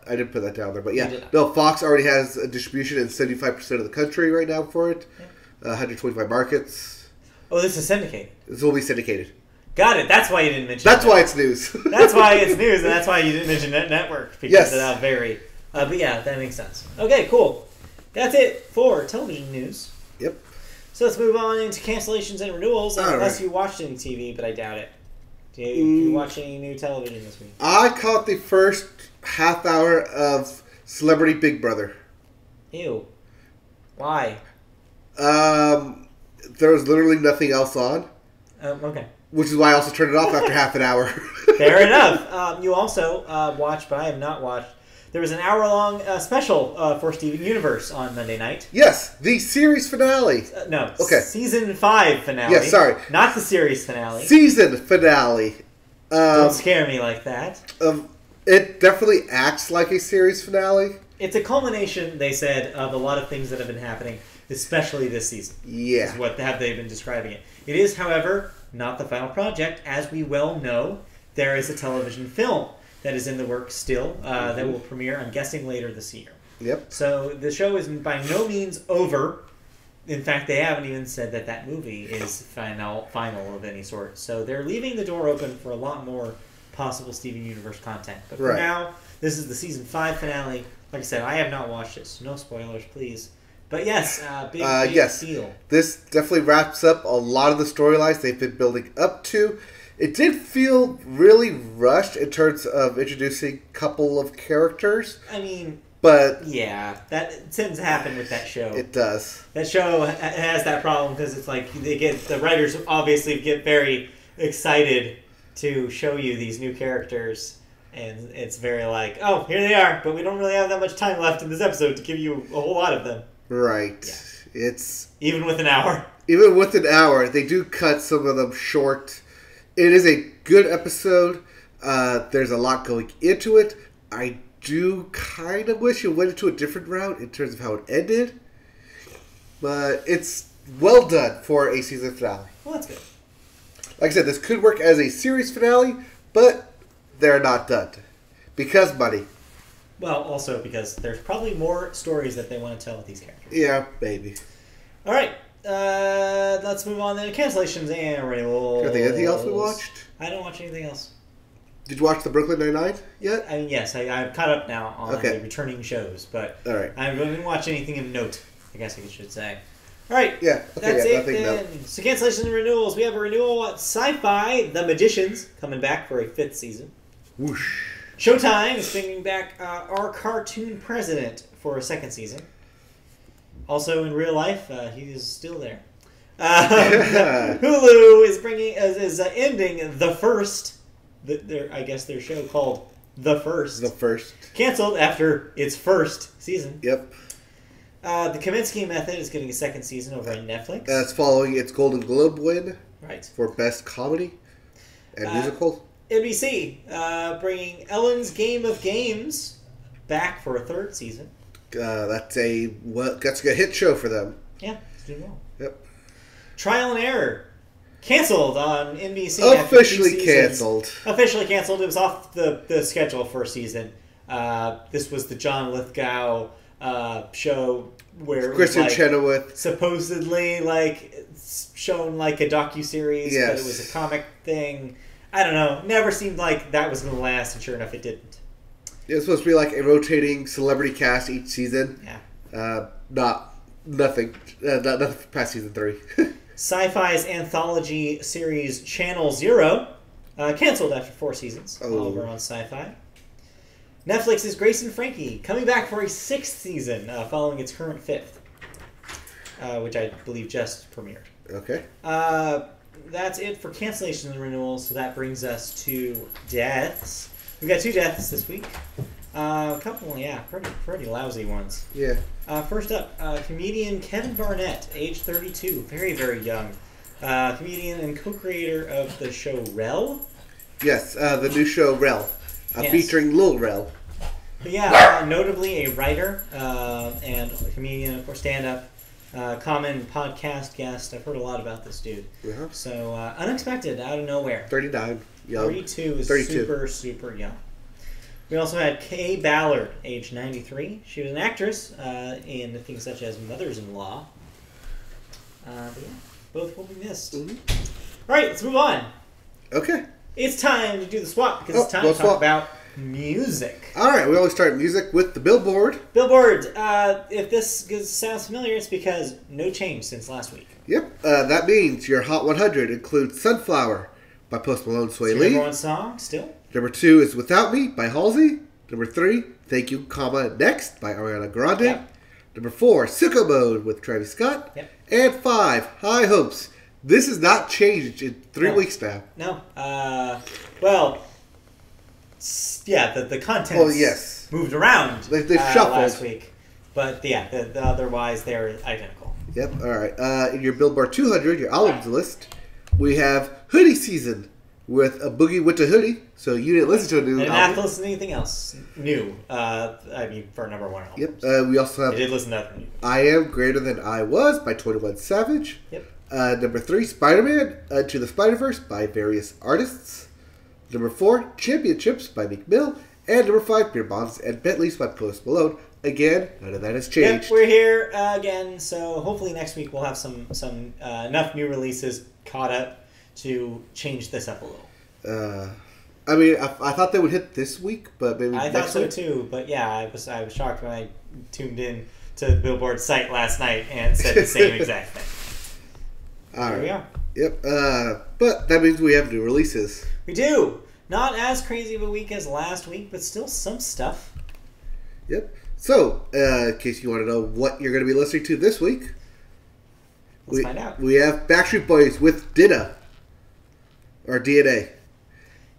I didn't put that down there. But yeah, no, Fox already has a distribution in 75% of the country right now for it. Yeah. 125 markets. Oh, this is syndicated. This will be syndicated. Got it. That's why you didn't mention That's why it's news. That's why it's news, and that's why you didn't mention network. Because of that very... but yeah, that makes sense. Okay, cool. That's it for television news. Yep. So let's move on into cancellations and renewals, unless you watched any TV, but I doubt it. Did you watch any new television this week? I caught the first half hour of Celebrity Big Brother. Ew. Why? There was literally nothing else on. Okay. Which is why I also turned it off after half an hour. Fair enough. You also watched, but I have not watched. There was an hour-long special for Steven Universe on Monday night. Yes, the series finale. No, season 5 finale. Yes, sorry. Not the series finale. Season finale. Don't scare me like that. It definitely acts like a series finale. It's a culmination, they said, of a lot of things that have been happening, especially this season. Yeah. Is what have they been describing it. It is, however, not the final project. As we well know, there is a television film that is in the works still that will premiere, I'm guessing, later this year. Yep. So the show is by no means over. In fact, they haven't even said that movie is final of any sort. So they're leaving the door open for a lot more possible Steven Universe content. But for now, this is the season 5 finale. Like I said, I have not watched it, so no spoilers, please. But yes, big deal. This definitely wraps up a lot of the storylines they've been building up to. It did feel really rushed in terms of introducing a couple of characters. I mean, but yeah, that tends to happen with that show. It does. That show has that problem because it's like the writers obviously get very excited to show you these new characters. And it's very like, oh, here they are, but we don't really have that much time left in this episode to give you a whole lot of them. Right. Yeah. It's... Even with an hour. Even with an hour, they do cut some of them short. It is a good episode. There's a lot going into it. I do kind of wish it went into a different route in terms of how it ended. But it's well done for a season finale. Well, that's good. Like I said, this could work as a series finale, but... they're not done. Because money. Well, also because there's probably more stories that they want to tell with these characters. Yeah, maybe. All right. Let's move on to cancellations and renewals. Anything else we watched? I don't watch anything else. Did you watch the Brooklyn Nine-Nine yet? I mean, yes. I'm caught up now on the returning shows. But all right. I haven't watched anything of note, I guess I should say. All right. Yeah. Okay, that's it then. No. So cancellations and renewals. We have a renewal at Sci-Fi, The Magicians, coming back for a 5th season. Whoosh. Showtime is bringing back Our Cartoon President for a 2nd season. Also in real life, he is still there. Hulu is ending The First. I guess their show called The First. The First. Canceled after its 1st season. Yep. The Kaminsky Method is getting a 2nd season over on Netflix. That's following its Golden Globe win. Right. For Best Comedy and Musical. NBC bringing Ellen's Game of Games back for a third season. That's a hit show for them. Yeah, it's doing well. Yep. Trial and Error. Canceled on NBC. Officially canceled. Officially canceled. It was off the schedule for a season. This was the John Lithgow show where Kristen Chenoweth supposedly shown like a docuseries, but it was a comic thing. I don't know. Never seemed like that was going to last, and sure enough, it didn't. It was supposed to be like a rotating celebrity cast each season. Yeah. Nothing past season 3. Sci-Fi's anthology series Channel Zero canceled after 4 seasons over on Sci-Fi. Netflix's Grace and Frankie coming back for a 6th season following its current 5th, which I believe just premiered. Okay. That's it for cancellation renewals, so that brings us to deaths. We got 2 deaths this week. A couple, pretty lousy ones. Yeah. First up, comedian Kevin Barnett, age 32, very, very young. Comedian and co-creator of the show Rel. Yes, the new show Rel, featuring Lil Rel. But yeah, notably a writer and a comedian, of course, stand-up, common podcast guest. I've heard a lot about this dude. Uh-huh. So, unexpected, out of nowhere. 39, young. 32 is super, super young. We also had Kay Ballard, age 93. She was an actress in things such as Mothers-in-Law. But yeah, both will be missed. Mm-hmm. All right, let's move on. Okay. It's time to do the swap because it's time to talk about music. All right, we always start music with the Billboard. Billboard. If this sounds familiar, it's because no change since last week. Yep. That means your Hot 100 includes Sunflower by Post Malone, Sway Lee. Number 1 song, still. Number 2 is Without Me by Halsey. Number 3, Thank You, Next by Ariana Grande. Yep. Number 4, Sicko Mode with Travis Scott. Yep. And 5, High Hopes. This has not changed in 3 weeks now. No. The content moved around They shuffled last week. But otherwise they're identical. Yep, all right. In your Billboard 200, your albums list, we have Hoodie Season with A Boogie with the Hoodie. So you didn't listen to a new album. I didn't have to listen to anything else new. For number 1 album. Yep. We also have I did listen to other new. I Am Greater Than I Was by 21 Savage. Yep. Number 3, Spider-Man to the Spider-Verse by various artists. Number 4, Championships by Meek Mill. And number 5, Beer Bonds and Bentleys by Post Malone. Again, none of that has changed. Yep, we're here again, so hopefully next week we'll have some enough new releases caught up to change this up a little. I thought they would hit this week, but maybe I thought so too, but yeah, I was shocked when I tuned in to the Billboard site last night and said the same exact thing. All right. Here we are. Yep. But that means we have new releases. We do. Not as crazy of a week as last week, but still some stuff. Yep. So, in case you want to know what you're going to be listening to this week, let's find out. We have Backstreet Boys with Dinner. Or DNA.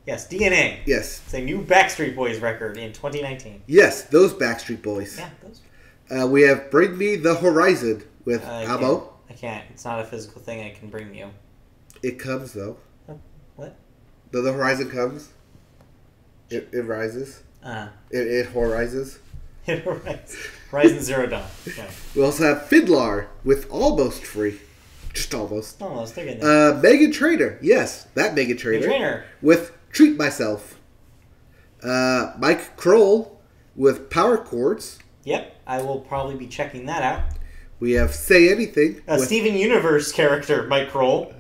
Yes, DNA. Yes. It's a new Backstreet Boys record in 2019. Yes, those Backstreet Boys. Yeah, those. We have Bring Me the Horizon with Amo. I can't. It's not a physical thing I can bring you. It comes, though. What? Though the horizon comes, it rises. Uh-huh. It horizes. It rises. Horizon Zero Dawn. Okay. We also have Fiddlar with Almost Free. Just almost. Almost. They're getting there. Meghan Trainor. Yes, that Meghan Trainor. With Treat Myself. Mike Kroll with Power Chords. Yep. I will probably be checking that out. We have Say Anything. Steven Universe character, Mike Kroll.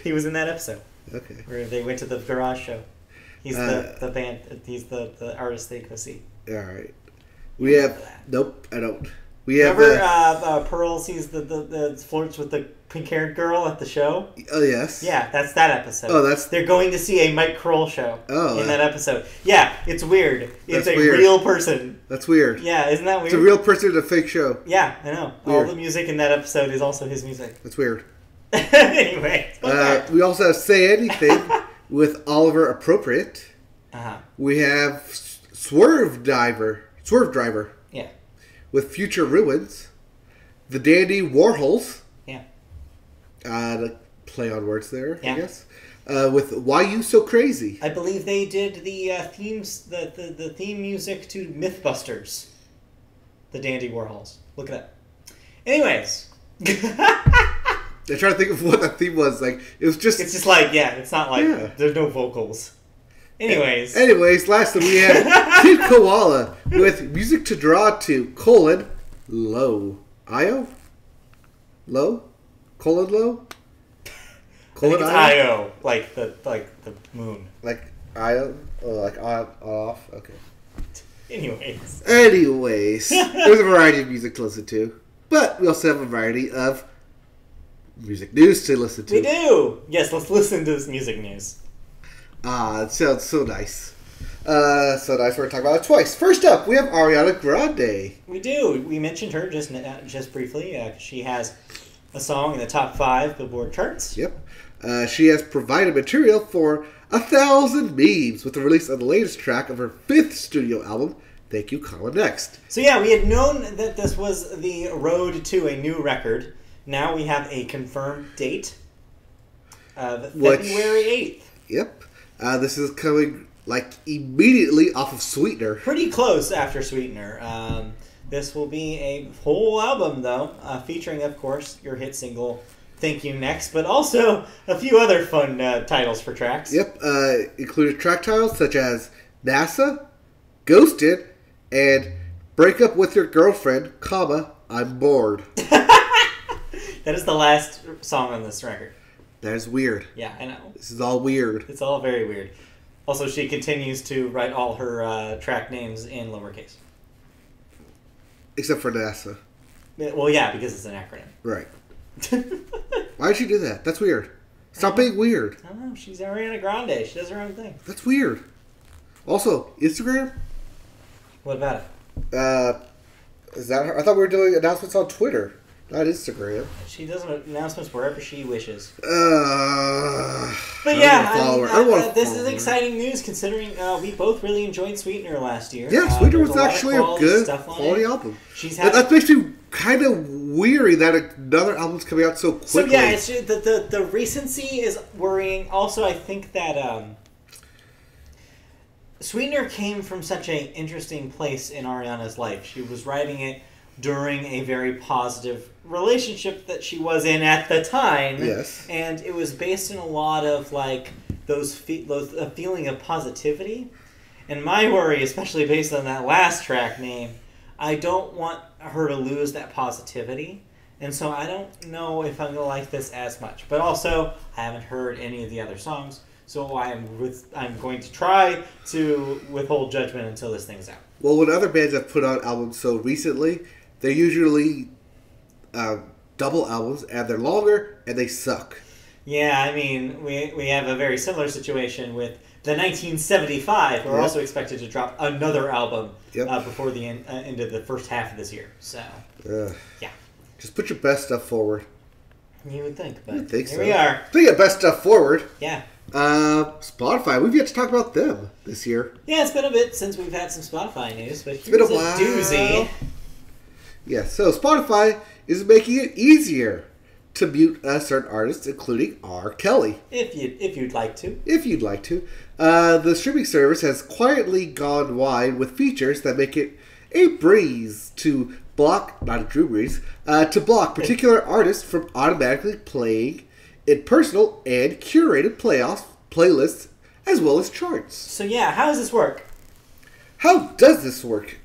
He was in that episode. Okay. Where they went to the garage show. He's the band. He's the artist they go see. All right. We have... Nope, I don't. We have... Remember Pearl sees the flirts with the pink-haired girl at the show? Oh, yes. Yeah, that's that episode. Oh, that's... They're going to see a Mike Kroll show in that episode. Yeah, it's weird. It's a weird. real person. That's weird. Yeah, isn't that weird? It's a real person in a fake show. Yeah, I know. Weird. All the music in that episode is also his music. That's weird. Anyway. We also have Say Anything with Oliver Appropriate. Uh-huh. We have Swerve Driver. Yeah. With Future Ruins. The Dandy Warhols. Yeah. To play on words there, I guess. with Why You So Crazy. I believe they did the themes, the theme music to Mythbusters. The Dandy Warhols. Look it up. Anyways. I'm trying to think of what that theme was. Like, it was just... It's just like, it's not like... There's no vocals. Anyways, lastly we have Kid Koala with Music to Draw to, Low. Io? Low? Low? I think it's Io, like the moon. Like Io? Oh, like on, off? Okay. Anyways. There's a variety of music to listen to. But we also have a variety of music news to listen to. We do! Yes, let's listen to this music news. It sounds so nice. We're going to talk about it twice. First up, we have Ariana Grande. We do. We mentioned her just briefly. She has a song in the top 5 Billboard charts. Yep. She has provided material for 1,000 memes with the release of the latest track of her 5th studio album, Thank You, Next. So yeah, we had known that this was the road to a new record. Now we have a confirmed date of February 8th. Yep. This is coming immediately off of Sweetener. Pretty close after Sweetener. This will be a whole album, though, featuring, of course, your hit single, Thank You Next, but also a few other fun titles for tracks. Yep, included track titles such as NASA, Ghosted, and Break Up With Your Girlfriend, I'm Bored. That is the last song on this record. That is weird. Yeah, I know. This is all weird. It's all very weird. Also, she continues to write all her track names in lowercase. Except for NASA. Well, yeah, because it's an acronym. Right. Why did she do that? That's weird. Stop being weird. I don't know. She's Ariana Grande. She does her own thing. That's weird. Also, Instagram? What about it? Is that her? I thought we were doing announcements on Twitter. Not Instagram. She does announcements wherever she wishes. But yeah, this is exciting news considering we both really enjoyed Sweetener last year. Yeah, Sweetener was actually a good quality album. That makes me kind of weary that another album's coming out so quickly. So yeah, it's just, the recency is worrying. Also, I think that Sweetener came from such an interesting place in Ariana's life. She was writing it during a very positive relationship that she was in at the time. Yes. And it was based in a lot of, a feeling of positivity. And my worry, especially based on that last track name, I don't want her to lose that positivity. And so I don't know if I'm going to like this as much. But also, I haven't heard any of the other songs. So I'm going to try to withhold judgment until this thing's out. Well, when other bands have put out albums so recently, they're usually double albums, and they're longer, and they suck. Yeah, I mean, we have a very similar situation with the 1975. We're also expected to drop another album before the end of the first half of this year. So, yeah. Just put your best stuff forward. You would think, but here we are. Putting your best stuff forward. Yeah. Spotify. We've yet to talk about them this year. Yeah, it's been a bit since we've had some Spotify news, but here's a doozy. Yeah, so Spotify is making it easier to mute certain artists, including R. Kelly. If you'd like to. If you'd like to. The streaming service has quietly gone wide with features that make it a breeze to block, not a Drew breeze, to block particular artists from automatically playing in personal and curated playlists, as well as charts. So yeah, how does this work? How does this work?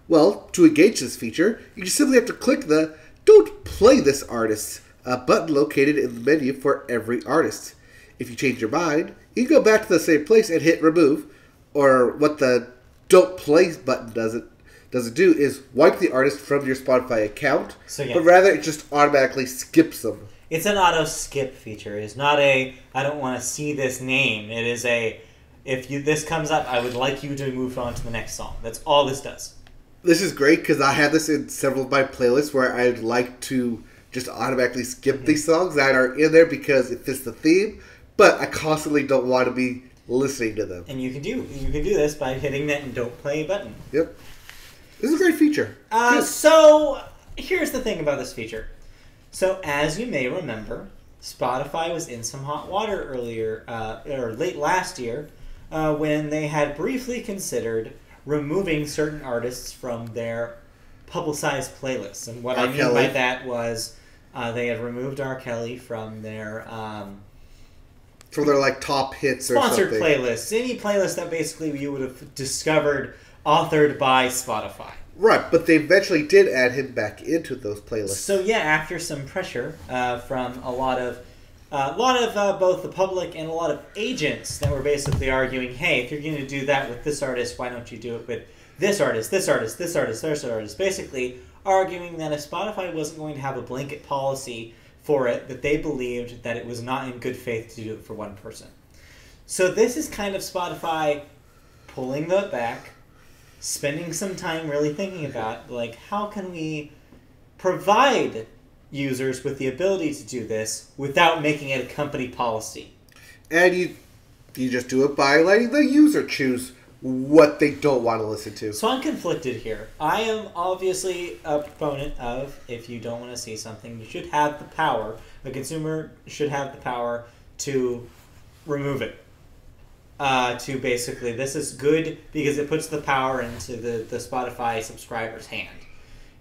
Well, to engage this feature, you just simply have to click the Don't Play This Artist button located in the menu for every artist. If you change your mind, you can go back to the same place and hit remove, or what the Don't Play button doesn't do is wipe the artist from your Spotify account, but rather it just automatically skips them. It's an auto skip feature. It's not a I don't want to see this name. It is a this comes up, I would like you to move on to the next song. That's all this does. This is great because I have this in several of my playlists where I'd like to just automatically skip these songs that are in there because it fits the theme, but I constantly don't want to be listening to them. And you can do this by hitting that Don't Play button. Yep. This is a great feature. So here's the thing about this feature. So as you may remember, Spotify was in some hot water earlier, or late last year, when they had briefly considered removing certain artists from their publicized playlists. And what I mean by that was they had removed R. Kelly from their like top hits or sponsored something. Playlists. Any playlist that basically you would have discovered authored by Spotify. Right, but they eventually did add him back into those playlists. So yeah, after some pressure from a lot of both the public and a lot of agents that were basically arguing, hey, if you're going to do that with this artist, why don't you do it with this artist, this artist, this artist, this artist? Basically arguing that if Spotify wasn't going to have a blanket policy for it, that they believed that it was not in good faith to do it for one person. So this is kind of Spotify pulling that back, spending some time really thinking about, like, how can we provide users with the ability to do this without making it a company policy? And you just do it by letting the user choose what they don't want to listen to. So I'm conflicted here. I am obviously a proponent of, if you don't want to see something, you should have the power, the consumer should have the power to remove it. To basically, this is good because it puts the power into the Spotify subscriber's hand.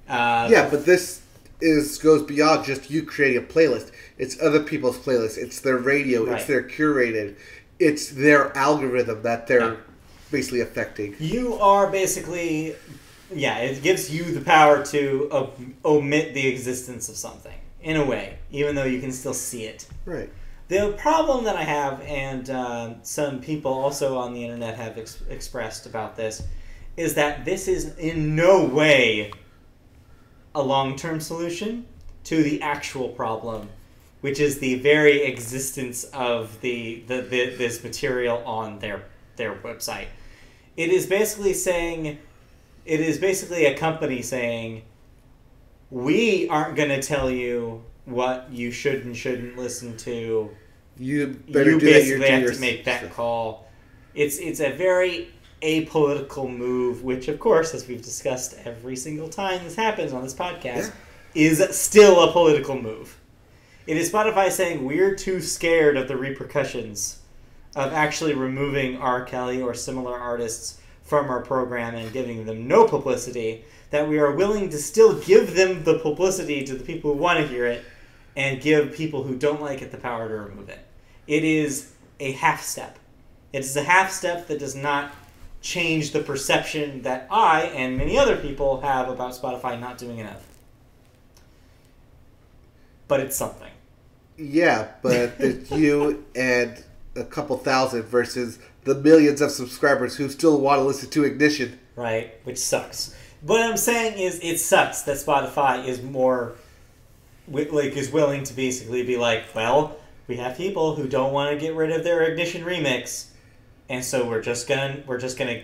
But this goes beyond just you creating a playlist. It's other people's playlists. It's their radio. Right. It's their curated. It's their algorithm that they're basically affecting. You are basically, it gives you the power to omit the existence of something, in a way, even though you can still see it. Right. The problem that I have, and some people also on the internet have expressed about this, is that this is in no way a long-term solution to the actual problem, which is the very existence of this material on their website. It is basically a company saying, we aren't going to tell you what you should and shouldn't listen to. You basically have to make that call. It's a very apolitical move, which, of course, as we've discussed every single time this happens on this podcast, is still a political move. It is Spotify saying we're too scared of the repercussions of actually removing R. Kelly or similar artists from our program and giving them no publicity, that we are willing to still give them the publicity to the people who want to hear it and give people who don't like it the power to remove it. It is a half step. It is a half step that does not change the perception that I and many other people have about Spotify not doing enough. But it's something. Yeah, but it's you and a couple thousand versus the millions of subscribers who still want to listen to Ignition. Right, which sucks. What I'm saying is it sucks that Spotify is is willing to basically be like, well, we have people who don't want to get rid of their Ignition remix, and so we're just gonna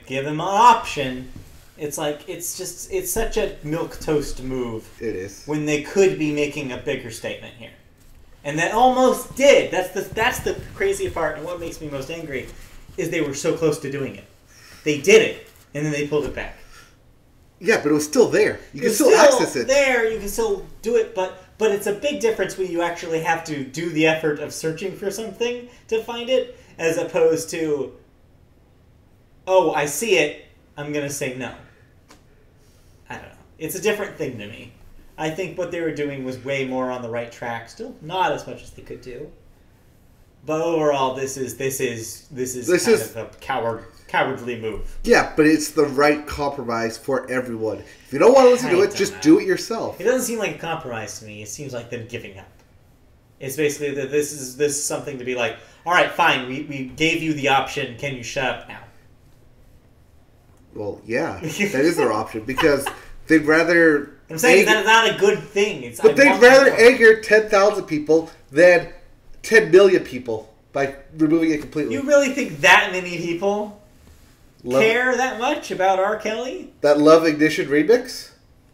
give them an option. It's like it's such a milquetoast move. It is. When they could be making a bigger statement here. And that almost did. That's the crazy part, and what makes me most angry is they were so close to doing it. They did it, and then they pulled it back. Yeah, but it was still there. You can still access it. There, you can still do it, but it's a big difference when you actually have to do the effort of searching for something to find it, as opposed to, oh, I see it, I'm going to say no. I don't know. It's a different thing to me. I think what they were doing was way more on the right track. Still not as much as they could do. But overall, this is kind of a cowardly move. Yeah, but it's the right compromise for everyone. If you don't want to listen to it, just do it yourself. It doesn't seem like a compromise to me. It seems like them giving up. It's basically that this is something to be like, all right, fine, we gave you the option. Can you shut up now? Well, yeah, that is their option because they'd rather. I'm saying that's not a good thing. But they'd rather anger 10,000 people than 10 million people by removing it completely. You really think that many people care that much about R. Kelly? That love Ignition remix?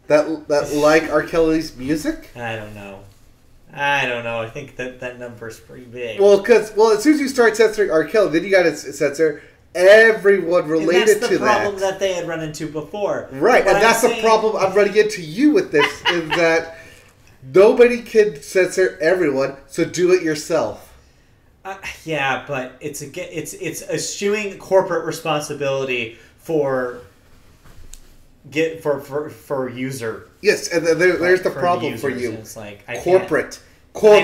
That like R. Kelly's music? I don't know. I think that number's pretty big. Well, as soon as you start censoring R. Kelly, then you got to censor everyone related to that. And that's the problem that they had run into before. Right, and that's the problem I'm running into you with this, is that Nobody can censor everyone, so do it yourself. Yeah, but it's eschewing corporate responsibility for user. Yes, and there's the problem for you. It's like corporate. What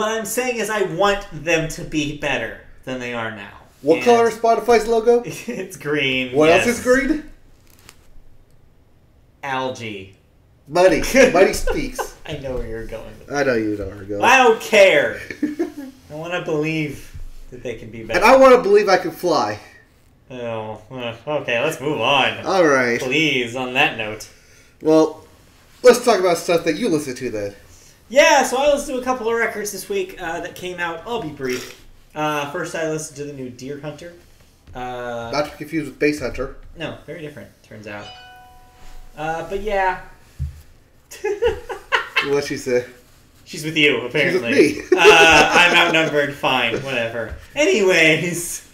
I'm saying is, I want them to be better than they are now. What color is Spotify's logo? It's green. What else is green? Algae. Muddy speaks. I know where you're going with that. I know you know where you're going. I don't care. I want to believe that they can be better. And I want to believe I can fly. Oh, okay, let's move on. All right. Please, on that note. Well, let's talk about stuff that you listen to then. Yeah, so I listened to a couple of records this week that came out. I'll be brief. First, I listened to the new Deer Hunter. Not to confuse with Bass Hunter. No, very different, turns out. But yeah. What'd she say? She's with you, apparently. She's with me. I'm outnumbered. Fine, whatever. Anyways.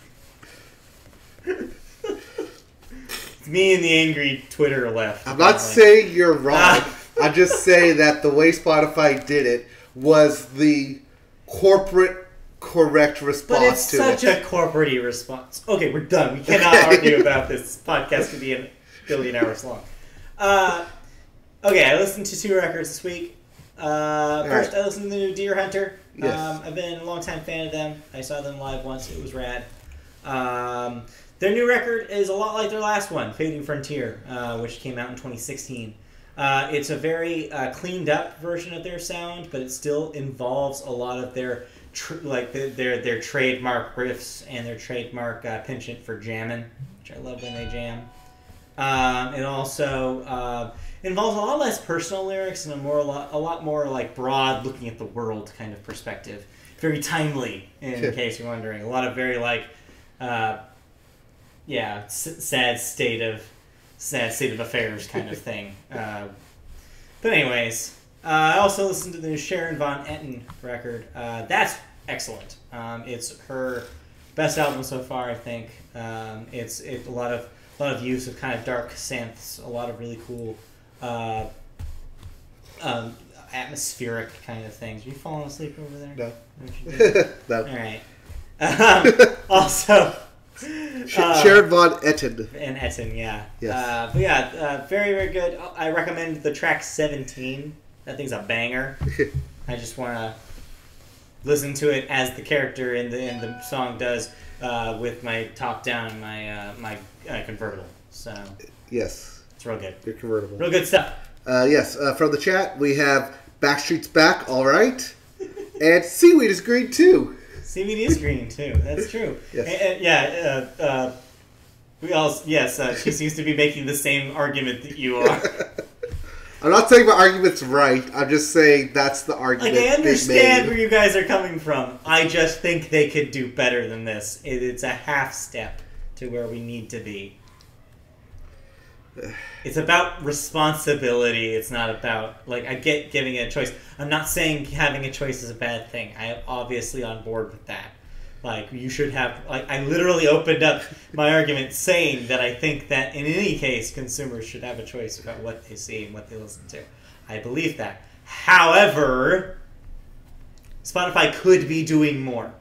It's me and the angry Twitter left. I'm not saying you're wrong. I'm just saying that the way Spotify did it was the corporate correct response to it. But it's such a corporate-y response. Okay, we're done. We cannot argue about this. Podcast could be a billion hours long. Okay, I listened to 2 records this week. First, I listened to the new Deer Hunter. Yes. I've been a long-time fan of them. I saw them live once. It was rad. Their new record is a lot like their last one, Fading Frontier, which came out in 2016. It's a very cleaned-up version of their sound, but it still involves a lot of their their trademark riffs and their trademark penchant for jamming, which I love when they jam. It also involves a lot less personal lyrics and a lot more like broad, looking at the world kind of perspective. Very timely, in case you're wondering. A lot of very sad state of affairs kind of thing. But anyways, I also listened to the new Sharon Von Etten record. That's excellent. It's her best album so far, I think. It's a lot of use of kind of dark synths, a lot of really cool atmospheric kind of things. Are you falling asleep over there? No. No. All right. Also, Sharon Von Etten. And Etten, yeah. Yes. But yeah, very, very good. I recommend the track 17. That thing's a banger. I just want to listen to it as the character in the song does, with my top down, my convertible. So yes, it's real good. Your convertible. Real good stuff. Yes, from the chat we have Backstreet's Back, all right, and Seaweed is green too. Seaweed is green too. That's true. Yes. She seems to be making the same argument that you are. I'm not saying my argument's right. I'm just saying that's the argument. I understand where you guys are coming from. I just think they could do better than this. It's a half step to where we need to be. It's about responsibility. It's not about, I get giving it a choice. I'm not saying having a choice is a bad thing. I am obviously on board with that. You should have, I literally opened up my argument saying that I think that in any case, consumers should have a choice about what they see and what they listen to. I believe that. However, Spotify could be doing more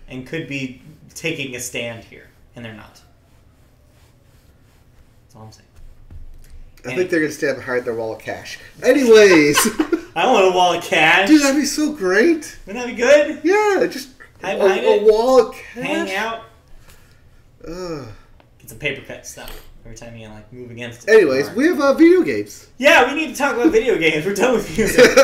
and could be taking a stand here, and they're not. That's all I'm saying. I think they're going to stand behind their wall of cash. Anyways. I want a wall of cash. Dude, that'd be so great. Wouldn't that be good? Yeah, just a wall of cash. Hang out. Get some paper cut stuff every time you move against it. Anyways, we have video games. Yeah, we need to talk about video games. We're done with music.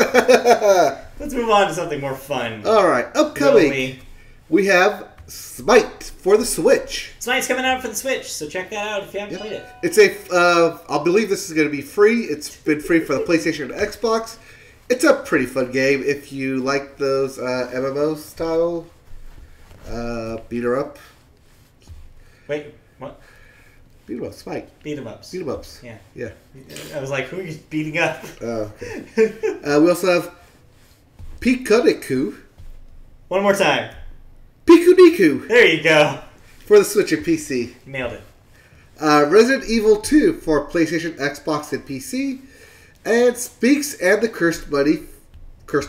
Let's move on to something more fun. All right, upcoming. We have Smite for the Switch. Smite's coming out for the Switch, so check that out if you haven't played it. It's I believe this is going to be free. It's been free for the PlayStation and Xbox. It's a pretty fun game if you like those MMO style beat 'em up. Wait, what? Beat 'em up, Smite. Beat 'em ups. Beat 'em ups. Yeah. Yeah. I was like, who are you beating up? Oh, okay. We also have Pikuniku. One more time. Pikuniku. There you go. For the Switch and PC. Nailed it. Resident Evil 2 for PlayStation, Xbox, and PC. And Speaks and the Cursed Mummy for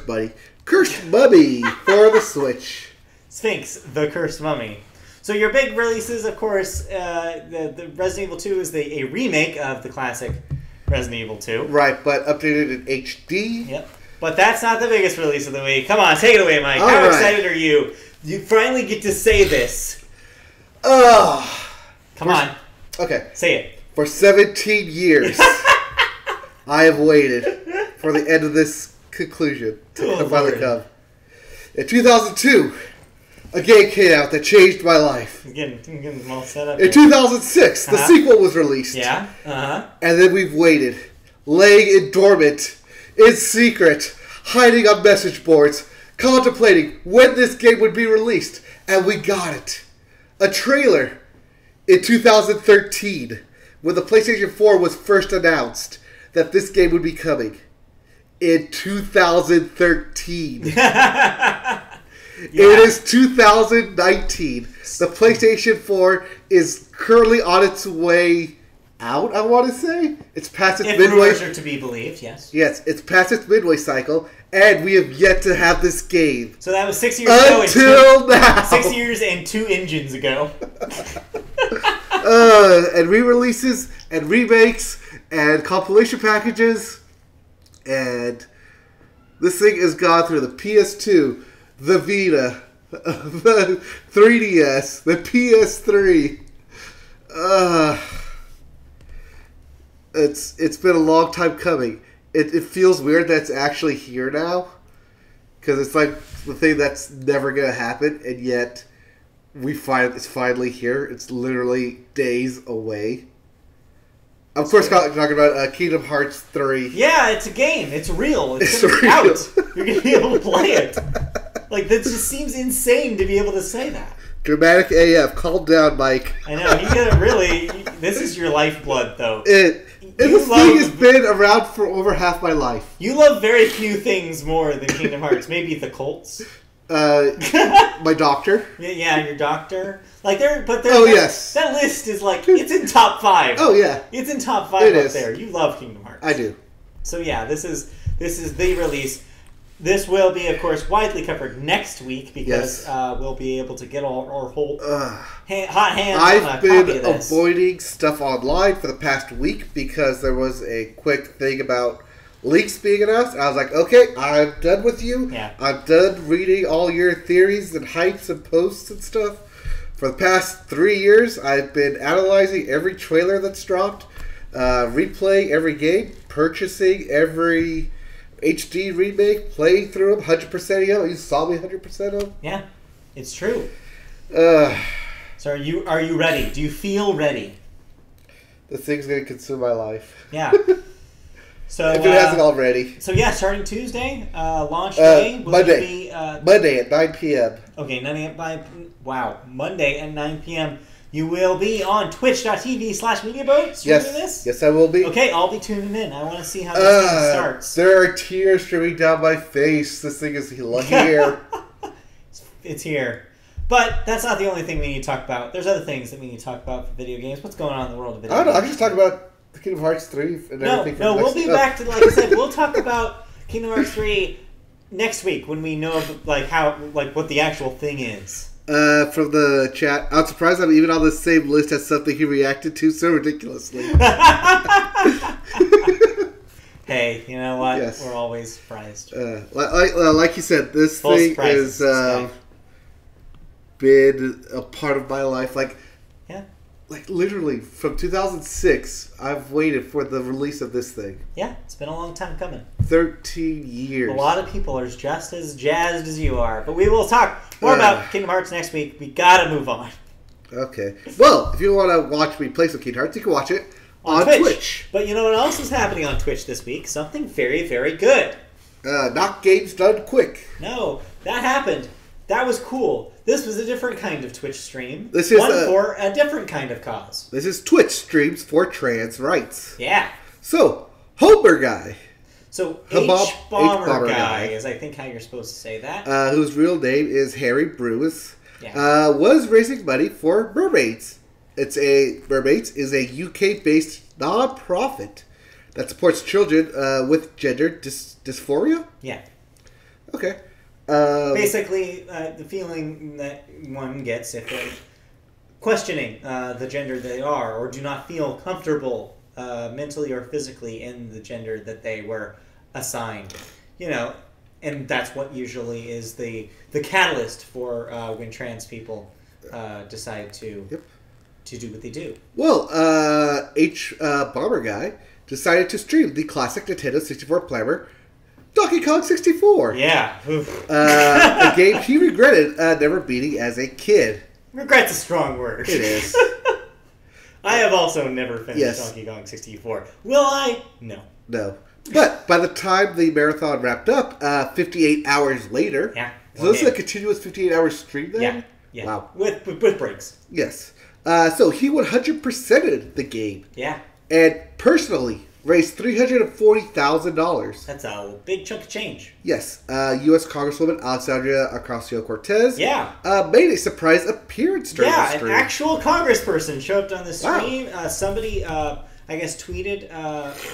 the Switch. Sphinx, the Cursed Mummy. So your big releases, of course, the Resident Evil 2 is a remake of the classic Resident Evil 2. Right, but updated in HD. Yep. But that's not the biggest release of the week. Come on, take it away, Mike. How excited are you? You finally get to say this. Come on. Okay. Say it. For 17 years, I have waited for the end of this conclusion to finally come. In 2002, a game came out that changed my life. I'm getting them all set up. In 2006, the sequel was released. Yeah. And then we've waited, laying in dormant, in secret, hiding on message boards, contemplating when this game would be released. And we got it. A trailer in 2013, when the PlayStation 4 was first announced that this game would be coming. In 2013. It is 2019. The PlayStation 4 is currently on its way out, I want to say. It's past its midway. Rumors are to be believed, yes. Yes, it's past its midway cycle, and we have yet to have this game. So that was 6 years ago. Until now. 6 years and 2 engines ago. And re-releases, and remakes, and compilation packages. And this thing has gone through the PS2, the Vita, the 3DS, the PS3. It's been a long time coming. It feels weird that it's actually here now, because it's like the thing that's never gonna happen, and yet it's finally here. It's literally days away. Of course, talking about Kingdom Hearts 3. Yeah, it's a game. It's real. It's real. Out. You're going to be able to play it. Like, that just seems insane to be able to say that. Dramatic AF. Calm down, Mike. I know. You gotta really... This is your lifeblood, though. This thing has been around for over half my life. You love very few things more than Kingdom Hearts. Maybe the Colts. My doctor. Yeah, your doctor. Like yes. That list is like, it's in top 5. Oh yeah, it's in top 5 up there. You love Kingdom Hearts. I do. So yeah, this is the release. This will be, of course, widely covered next week because we'll be able to get our whole hot hands on a copy of this. I've been avoiding stuff online for the past week because there was a quick thing about leaks being announced. I was like, okay, I'm done with you. Yeah. I'm done reading all your theories and hypes and posts and stuff. For the past 3 years, I've been analyzing every trailer that's dropped, replaying every game, purchasing every HD remake, playing through them, 100% of them. You saw me 100% of them. Yeah, it's true. So are you ready? Do you feel ready? This thing's going to consume my life. Yeah. So if it hasn't already. So yeah, starting Tuesday, launch day. Monday. Monday at 9 p.m. Okay, Monday at 9 p.m. You will be on twitch.tv/MediaBoat streaming this? Yes, I will be. Okay, I'll be tuning in. I want to see how this thing starts. There are tears streaming down my face. This thing is here. It's here. But that's not the only thing we need to talk about. There's other things that we need to talk about for video games. What's going on in the world of video games? I don't know. I can just talk about Kingdom Hearts 3 and everything. No, we'll be back to, like I said, we'll talk about Kingdom Hearts 3 next week when we know what the actual thing is. From the chat, I'm surprised I'm even on the same list as something he reacted to so ridiculously. Hey, you know what? Yes. We're always surprised. Like you said, this thing has been a part of my life. Like literally from 2006, I've waited for the release of this thing. Yeah, it's been a long time coming. 13 years. A lot of people are just as jazzed as you are. But we will talk more about Kingdom Hearts next week. We gotta move on. Okay. Well, if you want to watch me play some Kingdom Hearts, you can watch it on Twitch. But you know what else is happening on Twitch this week? Something very, very good. Not games done quick. No, that happened. That was cool. This was a different kind of Twitch stream. This is one for a different kind of cause. This is Twitch streams for trans rights. Yeah. So, Homer Guy. So, H-Bomber Guy is, I think, how you're supposed to say that. Whose real name is Harry Bruce. Yeah. Was raising money for Mermaids. Mermaids is a UK-based non-profit that supports children with gender dysphoria. Yeah. Okay. Basically, the feeling that one gets if they're questioning the gender they are, or do not feel comfortable mentally or physically in the gender that they were assigned. You know, and that's what usually is the catalyst for when trans people decide to do what they do. Well, Bomber Guy decided to stream the classic Nintendo 64 platformer Donkey Kong 64. Yeah. A game he regretted never beating as a kid. Regret's a strong word. It is. I have also never finished Donkey Kong 64. Will I? No. No. But by the time the marathon wrapped up, 58 hours later... Yeah. So this is a continuous 58-hour stream then? Yeah. Yeah. Wow. With breaks. Yes. So he 100%ed the game. Yeah. And personally raised $340,000. That's a big chunk of change. Yes. U.S. Congresswoman Alexandria Ocasio-Cortez made a surprise appearance during the stream. Yeah, an actual congressperson showed up on the stream. Wow. Somebody, I guess,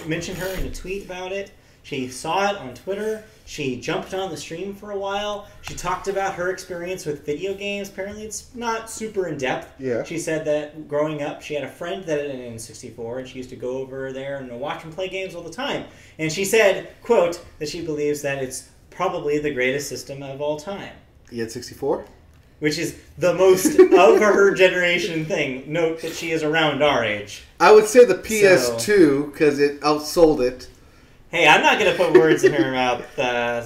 mentioned her in a tweet about it. She saw it on Twitter. She jumped on the stream for a while. She talked about her experience with video games. Apparently, it's not super in-depth. Yeah. She said that growing up, she had a friend that had an N64, and she used to go over there and watch him play games all the time. And she said, quote, that she believes that it's probably the greatest system of all time. The N64? Which is the most of her generation thing. Note that she is around our age. I would say the PS2, because it outsold it. Hey, I'm not going to put words in her mouth,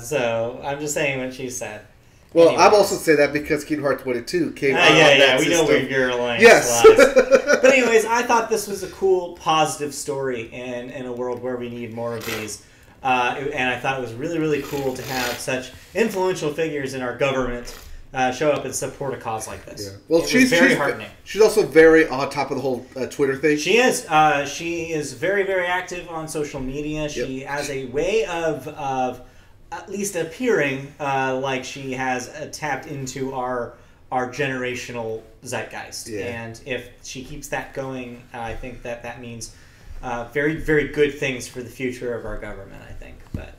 so I'm just saying what she said. Well, anyways. I'm also saying that because Kingdom Hearts 1 and 2 came out on that we know where your alliance lies. But anyways, I thought this was a cool, positive story in a world where we need more of these. And I thought it was really, really cool to have such influential figures in our government show up and support a cause like this. Yeah. Well, she's very heartening. She's also very on top of the whole Twitter thing. She is. She is very, very active on social media. She has a way of at least appearing like she has tapped into our generational zeitgeist. Yeah. And if she keeps that going, I think that means very, very good things for the future of our government, I think. But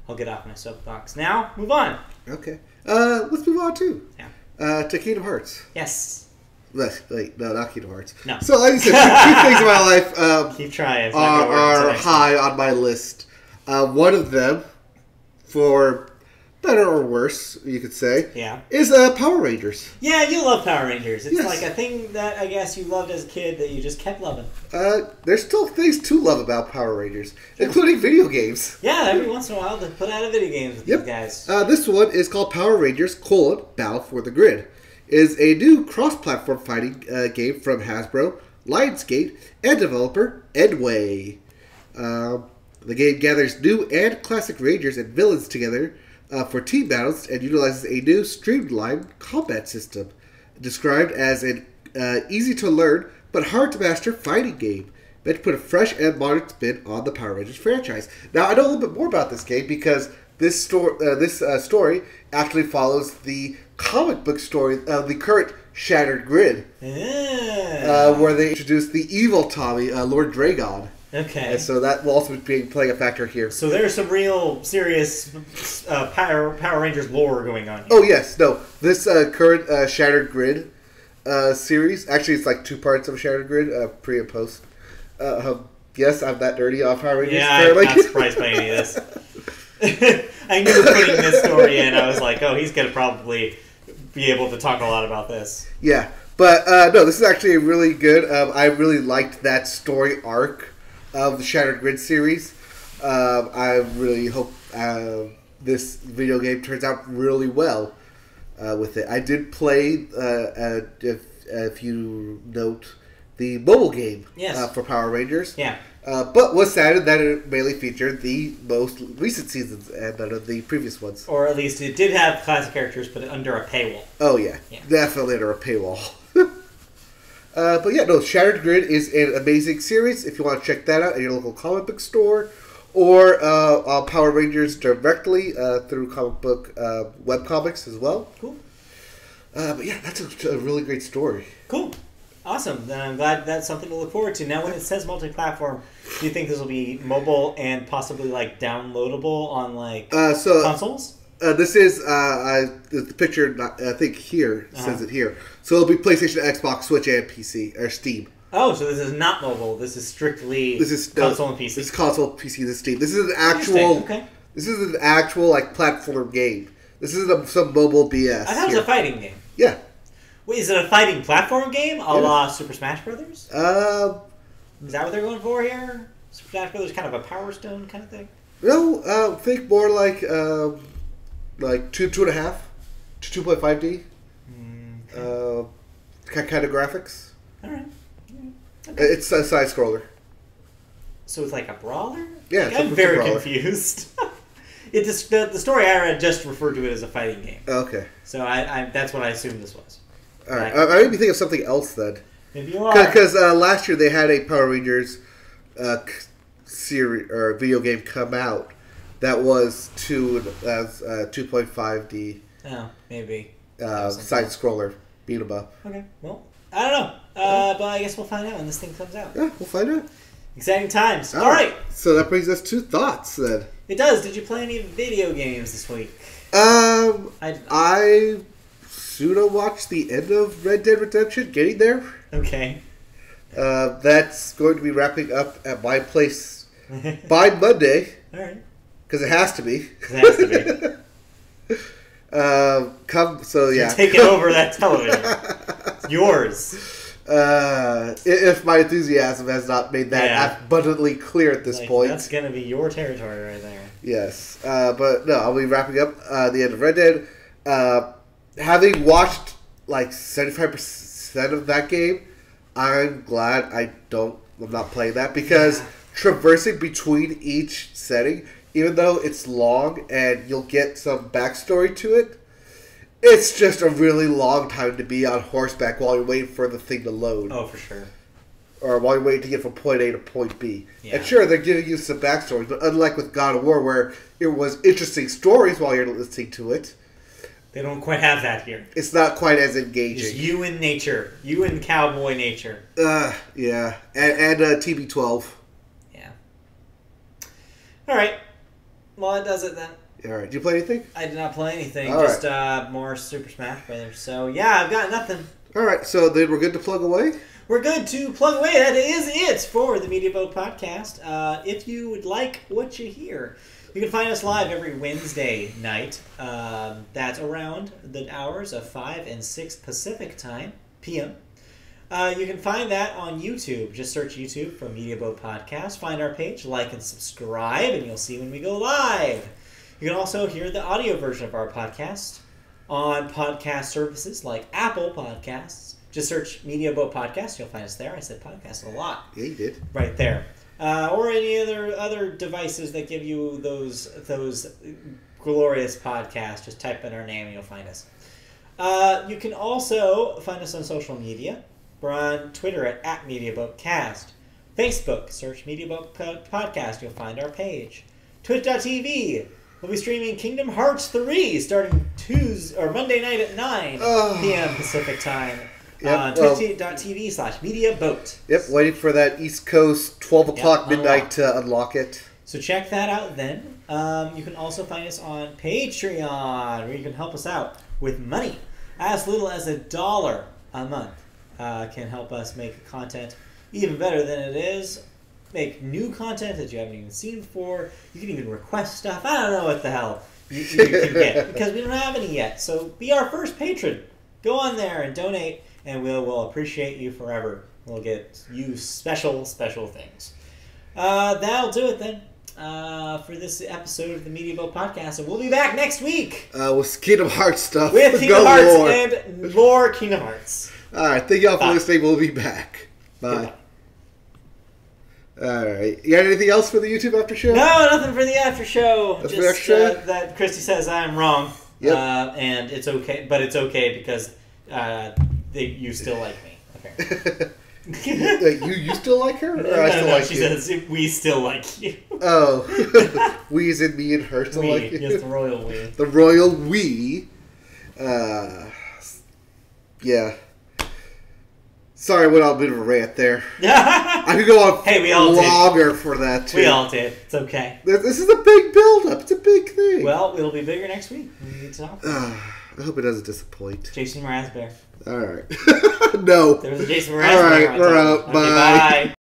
I'll get off my soapbox now. Move on. Okay. Let's move on to Kingdom Hearts. Yes. Wait, no, not Kingdom Hearts. No. So, like I said, two things in my life keep trying. Are high on my list. One of them, for better or worse, you could say, is Power Rangers. Yeah, you love Power Rangers. It's like a thing that I guess you loved as a kid that you just kept loving. There's still things to love about Power Rangers, including video games. Yeah, every once in a while they put out a video games with these guys. This one is called Power Rangers: Battle for the Grid. It is a new cross-platform fighting game from Hasbro, Lionsgate, and developer Edway. The game gathers new and classic Rangers and villains together for team battles and utilizes a new streamlined combat system, described as an easy-to-learn but hard-to-master fighting game, meant to put a fresh and modern spin on the Power Rangers franchise. Now, I know a little bit more about this game because this story actually follows the comic book story of the current Shattered Grid, where they introduced the evil Tommy, Lord Dragon. Okay. And so that will also be playing a factor here. So there's some real serious Power Rangers lore going on here. Oh, yes. No. This current Shattered Grid series, actually it's like two parts of Shattered Grid, pre and post. Yes, I'm that nerdy on Power Rangers. Yeah, I'm not surprised by any of this. I knew putting this story in, I was like, oh, he's going to probably be able to talk a lot about this. Yeah. But, no, this is actually really good. I really liked that story arc of the Shattered Grid series. I really hope this video game turns out really well with it. I did play, if you note, the mobile game for Power Rangers. Yeah. But was saddened that it mainly featured the most recent seasons and none of the previous ones. Or at least it did have classic characters, but under a paywall. Oh, yeah. Definitely under a paywall. But yeah, no, Shattered Grid is an amazing series. If you want to check that out at your local comic book store or on Power Rangers directly through comic book webcomics as well. Cool. But yeah, that's a really great story. Cool. Awesome. Then I'm glad that's something to look forward to. Now, when it says multi-platform, do you think this will be mobile and possibly like downloadable on like consoles? This is the picture. I think here says it here. So it'll be PlayStation, Xbox, Switch, and PC or Steam. Oh, so this is not mobile. This is strictly console and PC. This is console, PC, and Steam. This is an actual. Okay. This is an actual like platform game. This isn't some mobile BS. I thought it was a fighting game. Yeah. Wait, is it a fighting platform game a la Super Smash Brothers? Is that what they're going for here? Super Smash Brothers, kind of a Power Stone kind of thing. No, think more like 2.5 to 2.5D. Kind of graphics. All right. Okay. It's a side scroller. So it's like a brawler? Yeah, like, I'm very confused. The story I read just referred to it as a fighting game. Okay. So I that's what I assumed this was. All right. I maybe think of something else then. Maybe you are. Because last year they had a Power Rangers series or video game come out that was 2.5D. Oh, maybe. Side scroller beat 'em up. Okay. Well, I don't know. But I guess we'll find out when this thing comes out. Yeah, we'll find out. Exciting times. All right. So that brings us to thoughts then. It does. Did you play any video games this week? I pseudo watched the end of Red Dead Redemption. Getting there. Okay. That's going to be wrapping up at my place by Monday. All right. Because it has to be. It has to be. You're taking over that television. It's yours. If my enthusiasm has not made that abundantly clear at this point. That's going to be your territory right there. Yes. But no, I'll be wrapping up the end of Red Dead. Having watched like 75% of that game, I'm glad I'm not playing that because traversing between each setting, even though it's long and you'll get some backstory to it, it's just a really long time to be on horseback while you're waiting for the thing to load. Oh, for sure. Or while you're waiting to get from point A to point B. Yeah. And sure, they're giving you some backstories, but unlike with God of War, where it was interesting stories while you're listening to it, they don't quite have that here. It's not quite as engaging. Just you and nature. You and cowboy nature. Yeah. And TB12. Yeah. All right. Well, that does it then. All right. Did you play anything? I did not play anything. All just more Super Smash Brothers. So, yeah, I've got nothing. All right. So then we're good to plug away? We're good to plug away. That is it for the Media Boat Podcast. If you would like what you hear, you can find us live every Wednesday night. That's around the hours of 5 and 6 Pacific time, p.m. You can find that on YouTube. Just search YouTube for Media Boat Podcast. Find our page, like and subscribe, and you'll see when we go live. You can also hear the audio version of our podcast on podcast services like Apple Podcasts. Just search Media Boat Podcast. You'll find us there. I said podcast a lot. Yeah, you did. Right there. Or any other devices that give you those glorious podcasts. Just type in our name and you'll find us. You can also find us on social media. We're on Twitter at MediaBoatCast. Facebook, search MediaBoat Podcast. You'll find our page. Twitch.tv. We'll be streaming Kingdom Hearts 3 starting Monday night at 9 p.m. Pacific time. Yep, Twitch.tv/MediaBoat. Yep, waiting for that East Coast 12 o'clock midnight to unlock it. So check that out then. You can also find us on Patreon, where you can help us out with money. As little as $1 a month can help us make content even better than it is. Make new content that you haven't even seen before. You can even request stuff. I don't know what the hell you can get because we don't have any yet. So be our first patron. Go on there and donate, and we'll appreciate you forever. We'll get you special things. That'll do it then for this episode of the Media Boat Podcast, and we'll be back next week with Kingdom Hearts stuff. With Kingdom Hearts and more Kingdom Hearts. All right, thank y'all for listening. We'll be back. Bye. Goodbye. All right. You got anything else for the YouTube after show? No, nothing for the after show. Just after show? That Christy says I'm wrong. Yep. And it's okay, but it's okay because you still like me. Apparently. you still like her? Or I still like she you? says we still like you. Oh, we as in me and her still like you. Yes, the royal we. The royal we. Yeah. Sorry, I went on a bit of a rant there. I could go on we all longer for that, too. We all did. It's okay. This is a big build-up. It's a big thing. Well, it'll be bigger next week. We need to talk about I hope it doesn't disappoint. Jason Mraz Bear. All right. No. There was a Jason Mraz All right, Bear. we're out. Bye. Bye.